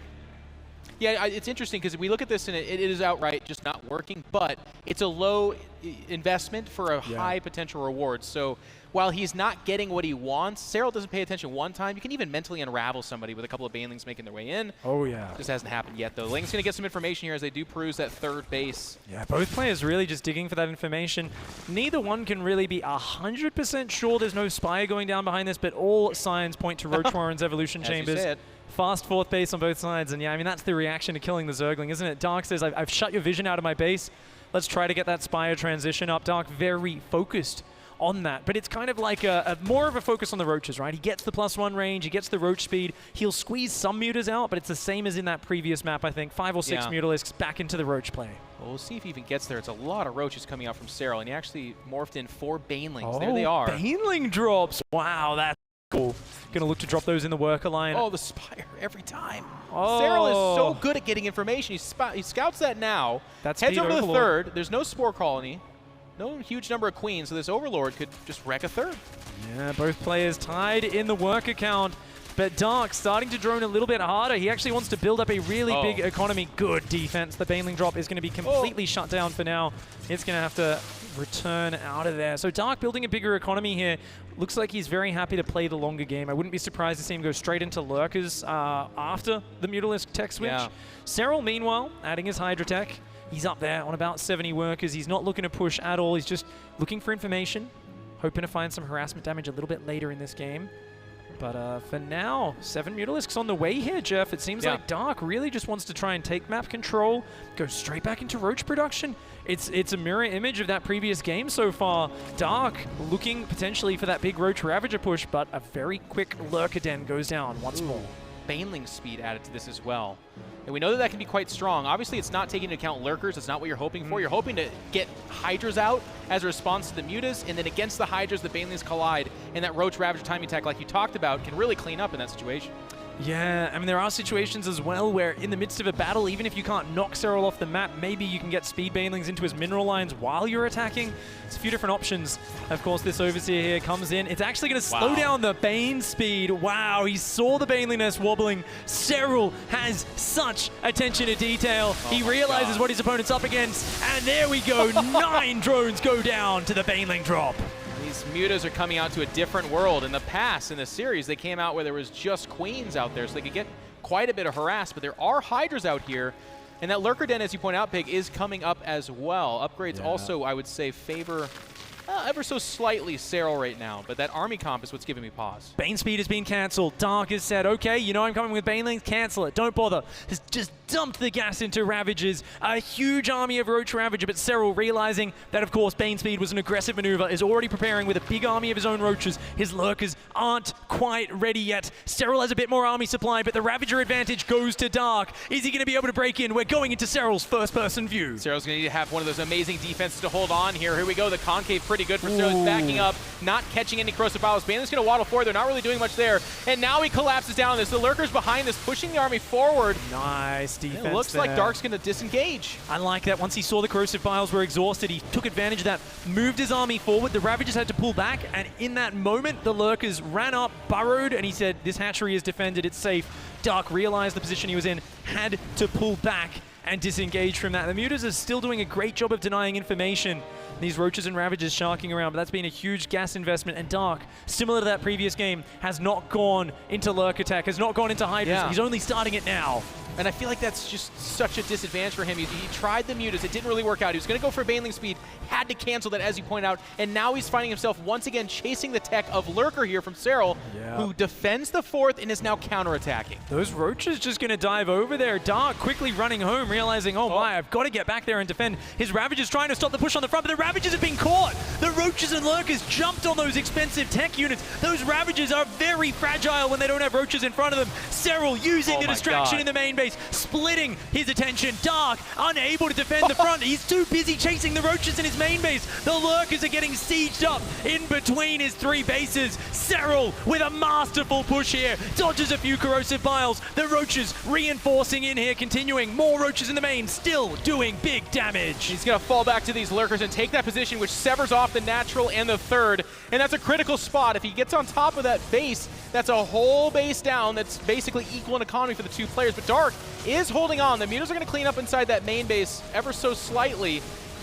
Yeah, it's interesting because we look at this and it is outright just not working, but it's a low investment for a high potential reward. So while he's not getting what he wants, Serral doesn't pay attention one time. You can even mentally unravel somebody with a couple of Banelings making their way in. Oh, yeah. Just hasn't happened yet, though. Ling's going to get some information here as they do peruse that third base. Yeah, both players really just digging for that information. Neither one can really be 100% sure there's no spy going down behind this, but all signs point to Roach Warren's evolution chambers. Fast fourth base on both sides, and yeah, I mean, that's the reaction to killing the Zergling, isn't it? Dark says, I've shut your vision out of my base. Let's try to get that Spire transition up. Dark very focused on that, but it's kind of like a more of a focus on the Roaches, right? He gets the +1 range, he gets the Roach speed. He'll squeeze some Mutas out, but it's the same as in that previous map, I think. 5 or 6 Mutalisks back into the Roach play. Well, we'll see if he even gets there. It's a lot of Roaches coming out from Serral, and he actually morphed in 4 Banelings. There they are. Baneling drops. Wow, that's cool. Gonna look to drop those in the worker line. Oh, the Spire every time. Serral is so good at getting information. He scouts that now. That's heads over to the third. There's no Spore Colony. No huge number of Queens, so this Overlord could just wreck a third. Yeah, both players tied in the worker count. But Dark starting to drone a little bit harder. He actually wants to build up a really big economy. Good defense. The Baneling drop is going to be completely shut down for now. It's going to have to return out of there. So Dark building a bigger economy here. Looks like he's very happy to play the longer game. I wouldn't be surprised to see him go straight into Lurkers after the Mutalisk tech switch. Serral, meanwhile, adding his Hydra tech. He's up there on about 70 workers. He's not looking to push at all. He's just looking for information, hoping to find some harassment damage a little bit later in this game. But for now, 7 Mutalisks on the way here, Jeff. It seems like Dark really just wants to try and take map control, go straight back into Roach production. It's a mirror image of that previous game so far. Dark looking potentially for that big Roach Ravager push, but a very quick Lurker Den goes down once more. Baneling speed added to this as well. And we know that can be quite strong. Obviously, it's not taking into account Lurkers. It's not what you're hoping for. You're hoping to get Hydras out as a response to the Mutas, and then against the Hydras, the Banelings collide, and that Roach Ravager timing attack, like you talked about, can really clean up in that situation. Yeah, I mean, there are situations as well where in the midst of a battle, even if you can't knock Serral off the map, maybe you can get speed Banelings into his mineral lines while you're attacking. It's a few different options. Of course, this Overseer here comes in. It's actually going to slow down the Bane speed. Wow, he saw the Baneling nest wobbling. Serral has such attention to detail. He realizes what his opponent's up against, and there we go. 9 drones go down to the Baneling drop. These Mutas are coming out to a different world. In the past, in the series, they came out where there was just Queens out there, so they could get quite a bit of harass, but there are Hydras out here. And that Lurker Den, as you point out, Pig, is coming up as well. Upgrades also, I would say, favor ever so slightly Serral right now, but that army comp is what's giving me pause. Bane speed has been cancelled. Dark has said, okay, you know I'm coming with Banelings, cancel it, don't bother. Has just dumped the gas into Ravagers. A huge army of Roach Ravager, but Serral realizing that, of course, Bane speed was an aggressive maneuver, is already preparing with a big army of his own Roaches. His Lurkers aren't quite ready yet. Serral has a bit more army supply, but the Ravager advantage goes to Dark. Is he going to be able to break in? We're going into Serral's first-person view. Serral's going to need to have one of those amazing defenses to hold on here. Here we go. The concave pretty good for Serral. He's backing up, not catching any corrosive piles. Baneling's going to waddle forward. They're not really doing much there. And now he collapses down on this. The Lurkers behind this, pushing the army forward. Nice defense. It looks like Dark's going to disengage. I like that. Once he saw the corrosive piles were exhausted, he took advantage of that, moved his army forward. The Ravagers had to pull back, and in that moment, the Lurkers ran up, burrowed, and he said, this hatchery is defended, it's safe. Dark realized the position he was in, had to pull back and disengage from that. The Mutas are still doing a great job of denying information. These Roaches and Ravagers sharking around, but that's been a huge gas investment. And Dark, similar to that previous game, has not gone into Lurk attack, has not gone into Hydras. Yeah. He's only starting it now. And I feel like that's just such a disadvantage for him. He tried the Mutas. It didn't really work out. He was going to go for Baneling speed, had to cancel that, as you point out, and now he's finding himself once again chasing the tech of Lurker here from Serral, who defends the fourth and is now counterattacking. Those Roaches just going to dive over there. Dark quickly running home, realizing, oh my, I've got to get back there and defend. His Ravagers trying to stop the push on the front, but the Ravagers have been caught. The Roaches and Lurkers jumped on those expensive tech units. Those Ravagers are very fragile when they don't have Roaches in front of them. Serral using the distraction in the main base, splitting his attention. Dark, unable to defend the front. He's too busy chasing the Roaches in his main base. The Lurkers are getting sieged up in between his three bases. Serral with a masterful push here. Dodges a few corrosive piles. The Roaches reinforcing in here, continuing. More Roaches in the main, still doing big damage. He's going to fall back to these Lurkers and take that position, which severs off the natural and the third. And that's a critical spot. If he gets on top of that base, that's a whole base down. That's basically equal in economy for the two players. But Dark is holding on. The Mutas are going to clean up inside that main base ever so slightly.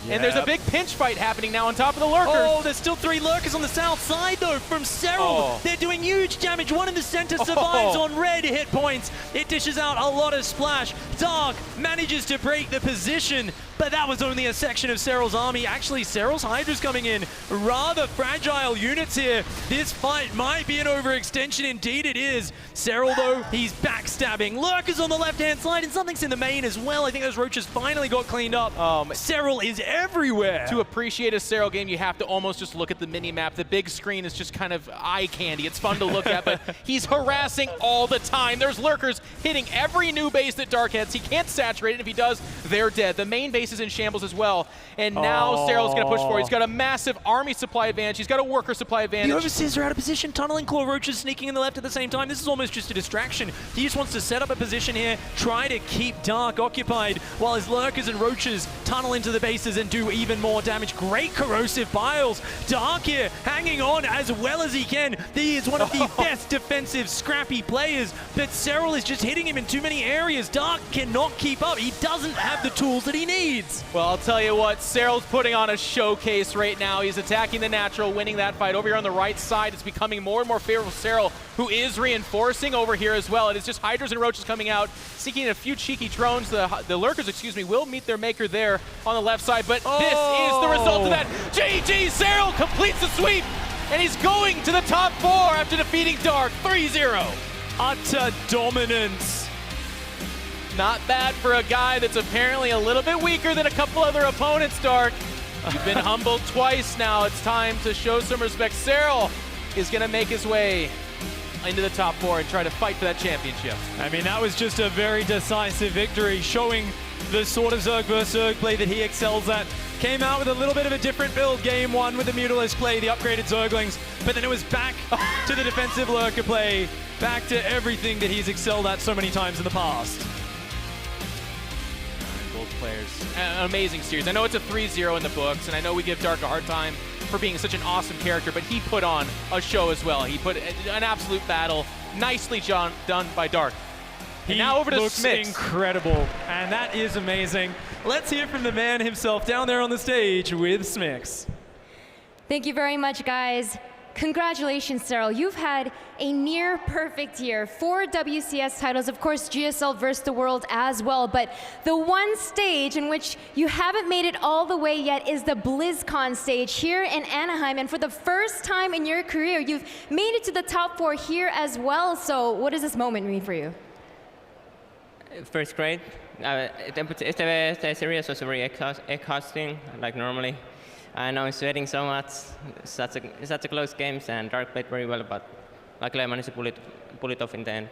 And there's a big pinch fight happening now on top of the Lurkers. Oh, there's still three Lurkers on the south side, though, from Serral. They're doing huge damage. One in the center survives on red hit points. It dishes out a lot of splash. Dark manages to break the position, but that was only a section of Serral's army. Actually, Serral's Hydra's coming in. Rather fragile units here. This fight might be an overextension. Indeed it is. Serral, though, he's backstabbing. Lurkers on the left-hand side, and something's in the main as well. I think those Roaches finally got cleaned up. Serral is everywhere. To appreciate a Serral game, you have to almost just look at the mini-map. The big screen is just kind of eye candy. It's fun to look at, but he's harassing all the time. There's Lurkers hitting every new base that Dark hits. He can't saturate it. If he does, they're dead. The main base is in shambles as well. And now Serral's going to push forward. He's got a massive army supply advantage. He's got a worker supply advantage. The Overseers are out of position. Tunneling Claw Roaches sneaking in the left at the same time. This is almost just a distraction. He just wants to set up a position here, try to keep Dark occupied while his Lurkers and Roaches tunnel into the bases and do even more damage. Great corrosive piles. Dark here hanging on as well as he can. He is one of the best defensive scrappy players, but Serral is just hitting him in too many areas. Dark cannot keep up. He doesn't have the tools that he needs. Well, I'll tell you what, Serral's putting on a showcase right now. He's attacking the natural, winning that fight. Over here on the right side, it's becoming more and more favorable for Serral, who is reinforcing over here as well. It is just Hydras and Roaches coming out, seeking a few cheeky drones. The Lurkers, excuse me, will meet their maker there on the left side, but this is the result of that. GG, Serral completes the sweep, and he's going to the top four after defeating Dark 3-0. Utter dominance. Not bad for a guy that's apparently a little bit weaker than a couple other opponents, Dark. You've been humbled twice now. It's time to show some respect. Serral is going to make his way into the top four and try to fight for that championship. I mean, that was just a very decisive victory, showing the sort of Zerg vs. Zerg play that he excels at. Came out with a little bit of a different build game one with the Mutalist play, the upgraded Zerglings, but then it was back to the defensive Lurker play, back to everything that he's excelled at so many times in the past. Both players. An amazing series. I know it's a 3-0 in the books, and I know we give Dark a hard time for being such an awesome character, but he put on a show as well. He put an absolute battle. Nicely done by Dark. And now over to looks Smix. Incredible, and that is amazing. Let's hear from the man himself down there on the stage with Smix. Thank you very much, guys. Congratulations, Serral. You've had a near perfect year. 4 WCS titles, of course, GSL versus the world as well. But the one stage in which you haven't made it all the way yet is the BlizzCon stage here in Anaheim. And for the first time in your career, you've made it to the top 4 here as well. So what does this moment mean for you? First grade. The series was very exhausting, like normally. And I was sweating so much. Such a close games, and Dark played very well, but luckily I managed to pull it off in the end.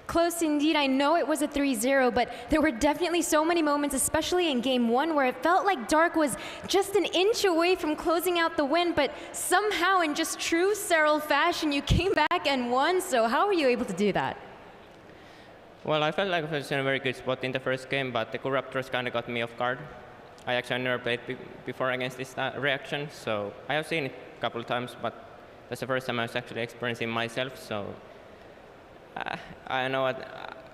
Close indeed. I know it was a 3-0, but there were definitely so many moments, especially in game 1, where it felt like Dark was just an inch away from closing out the win, but somehow in just true Serral fashion, you came back and won. So how were you able to do that? Well, I felt like I was in a very good spot in the first game, but the Corruptors kind of got me off guard. I actually never played before against this reaction, so I have seen it a couple of times, but that's the first time I was actually experiencing myself, so I know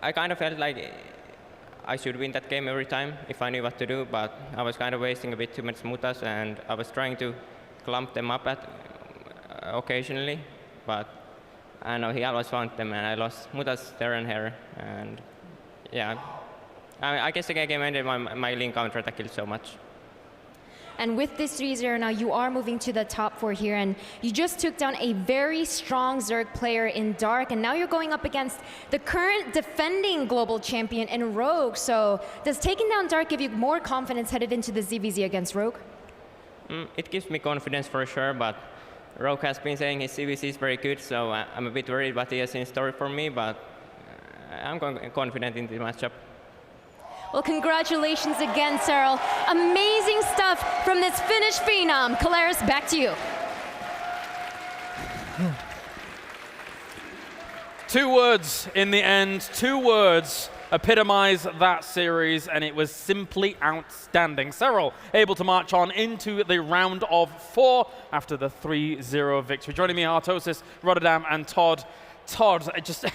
I kind of felt like I should win that game every time if I knew what to do, but I was kind of wasting a bit too much mutas, and I was trying to clump them up occasionally, but I know he always found them, and I lost mutas there and here, and yeah. I guess the game ended my lean counter-attack killed so much. And with this 3-0 now, you are moving to the top 4 here, and you just took down a very strong Zerg player in Dark, and now you're going up against the current defending global champion in Rogue. So does taking down Dark give you more confidence headed into the ZvZ against Rogue? It gives me confidence for sure, but Rogue has been saying his ZvZ is very good, so I'm a bit worried what he has in store for me, but I'm confident in the matchup. Well, congratulations again, Serral. Amazing stuff from this Finnish phenom. Kalaris, back to you. 2 words in the end, 2 words epitomize that series, and it was simply outstanding. Serral able to march on into the round of 4 after the 3-0 victory. Joining me, Artosis, Rotterdam, and Todd. Todd, just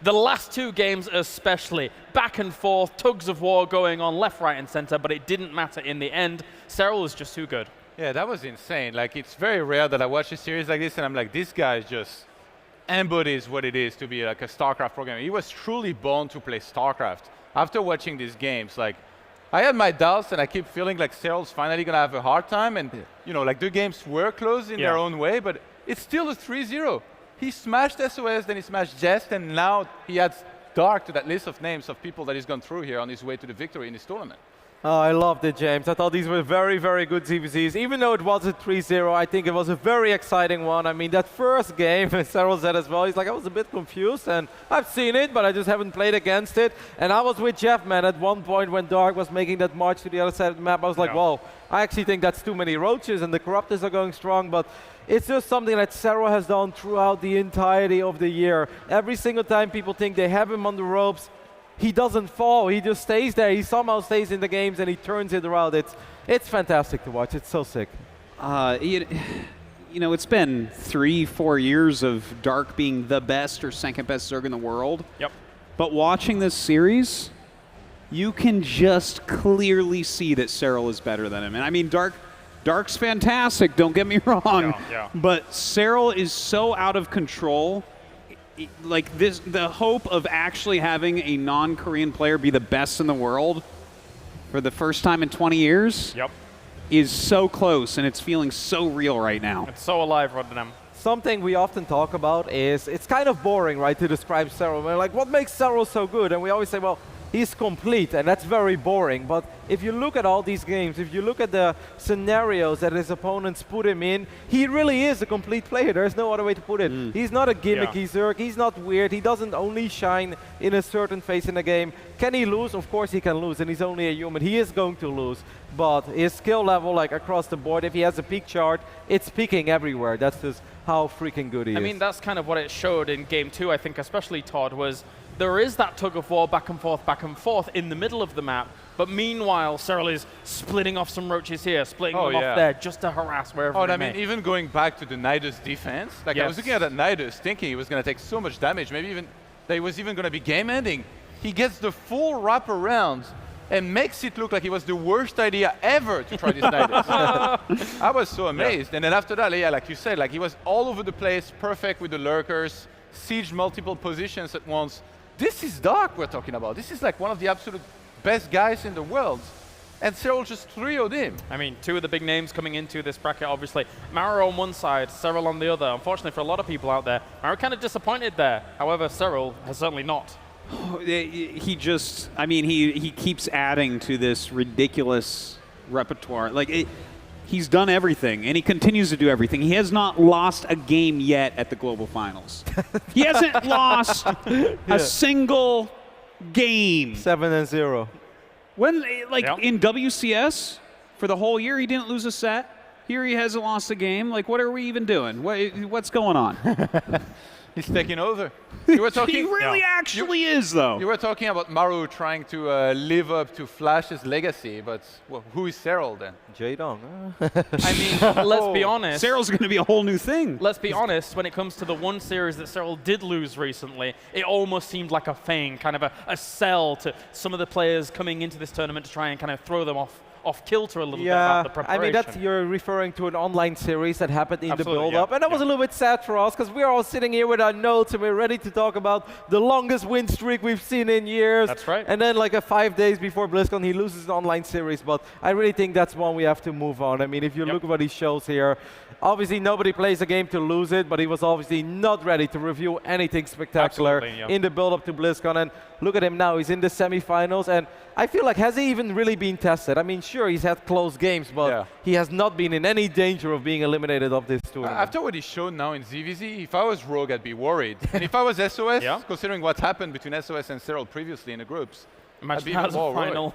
the last 2 games especially, back and forth, tugs of war going on left, right, and center, but it didn't matter in the end. Serral is just too good. Yeah, that was insane. Like, it's very rare that I watch a series like this and I'm like, this guy just embodies what it is to be like a StarCraft programmer. He was truly born to play StarCraft. After watching these games, like, I had my doubts and I keep feeling like Serral's finally gonna have a hard time, and you know, like the games were close in their own way, but it's still a 3-0. He smashed SOS, then he smashed Jest, and now he adds Dark to that list of names of people that he's gone through here on his way to the victory in this tournament. Oh, I loved it, James. I thought these were very, very good ZvZs. Even though it was a 3-0, I think it was a very exciting one. I mean, that first game, Serral said as well, he's like, I was a bit confused, and I've seen it, but I just haven't played against it. And I was with Jeff, man, at one point when Dark was making that march to the other side of the map. I was like, whoa, I actually think that's too many roaches, and the Corruptors are going strong, but it's just something that Serral has done throughout the entirety of the year. Every single time people think they have him on the ropes, he doesn't fall. He just stays there. He somehow stays in the games and he turns it around. It's fantastic to watch. It's so sick. You know, it's been 3-4 years of Dark being the best or second best Zerg in the world. Yep. But watching this series, you can just clearly see that Serral is better than him. And I mean, Dark's fantastic, don't get me wrong. But Serral is so out of control. Like this, the hope of actually having a non-Korean player be the best in the world for the first time in 20 years is so close, and it's feeling so real right now. It's so alive, Rotterdam. Something we often talk about is it's kind of boring, right, to describe Serral. We're like, what makes Serral so good? And we always say, well, he's complete, and that's very boring. But if you look at all these games, if you look at the scenarios that his opponents put him in, he really is a complete player. There's no other way to put it. He's not a gimmicky Zerg. He's not weird. He doesn't only shine in a certain phase in the game. Can he lose? Of course he can lose, and he's only a human. He is going to lose. But his skill level, like across the board, if he has a peak chart, it's peaking everywhere. That's just how freaking good he is. I mean, that's kind of what it showed in Game 2, I think, especially, Todd, was there is that tug of war back and forth in the middle of the map, but meanwhile, Serral is splitting off some roaches here, splitting them off there, just to harass wherever and I mean, even going back to the Nidus defense, like I was looking at that Nidus thinking he was going to take so much damage, maybe even that it was even going to be game-ending. He gets the full wrap around and makes it look like it was the worst idea ever to try this Nidus. I was so amazed. And then after that, like you said, like he was all over the place, perfect with the lurkers, siege multiple positions at once. This is Dark we're talking about. This is like one of the absolute best guys in the world. And Serral just 3-0'd him. I mean, two of the big names coming into this bracket, obviously. Maro on one side, Serral on the other. Unfortunately for a lot of people out there, Maro kind of disappointed there. However, Serral has certainly not. He just, I mean, he keeps adding to this ridiculous repertoire. Like, he's done everything, and he continues to do everything. He has not lost a game yet at the Global Finals. He hasn't lost a single game. 7-0. When, like, in WCS, for the whole year, he didn't lose a set. Here he hasn't lost a game. Like, what are we even doing? What's going on? He's taking over. You were talking, he really actually is, though. You were talking about Maru trying to live up to Flash's legacy, but well, who is Serral then? J-Dong. I mean, let's be honest. Serral's going to be a whole new thing. Let's be honest, when it comes to the one series that Serral did lose recently, it almost seemed like a feign, kind of a sell to some of the players coming into this tournament to try and kind of throw them off kilter a little bit about the preparation. I mean, you're referring to an online series that happened in the build-up, and that was a little bit sad for us because we're all sitting here with our notes and we're ready to talk about the longest win streak we've seen in years. That's right. And then like 5 days before BlizzCon, he loses an online series, but I really think that's one we have to move on. I mean, if you look at what he shows here, obviously nobody plays a game to lose it, but he was obviously not ready to review anything spectacular in the build-up to BlizzCon. And look at him now, he's in the semifinals, and I feel like, has he even really been tested? I mean, sure, he's had close games, but he has not been in any danger of being eliminated of this tournament. After what he's shown now in ZvZ, if I was Rogue, I'd be worried. And if I was SOS, considering what happened between SOS and Serral previously in the groups, Imagine I'd that be as a more final.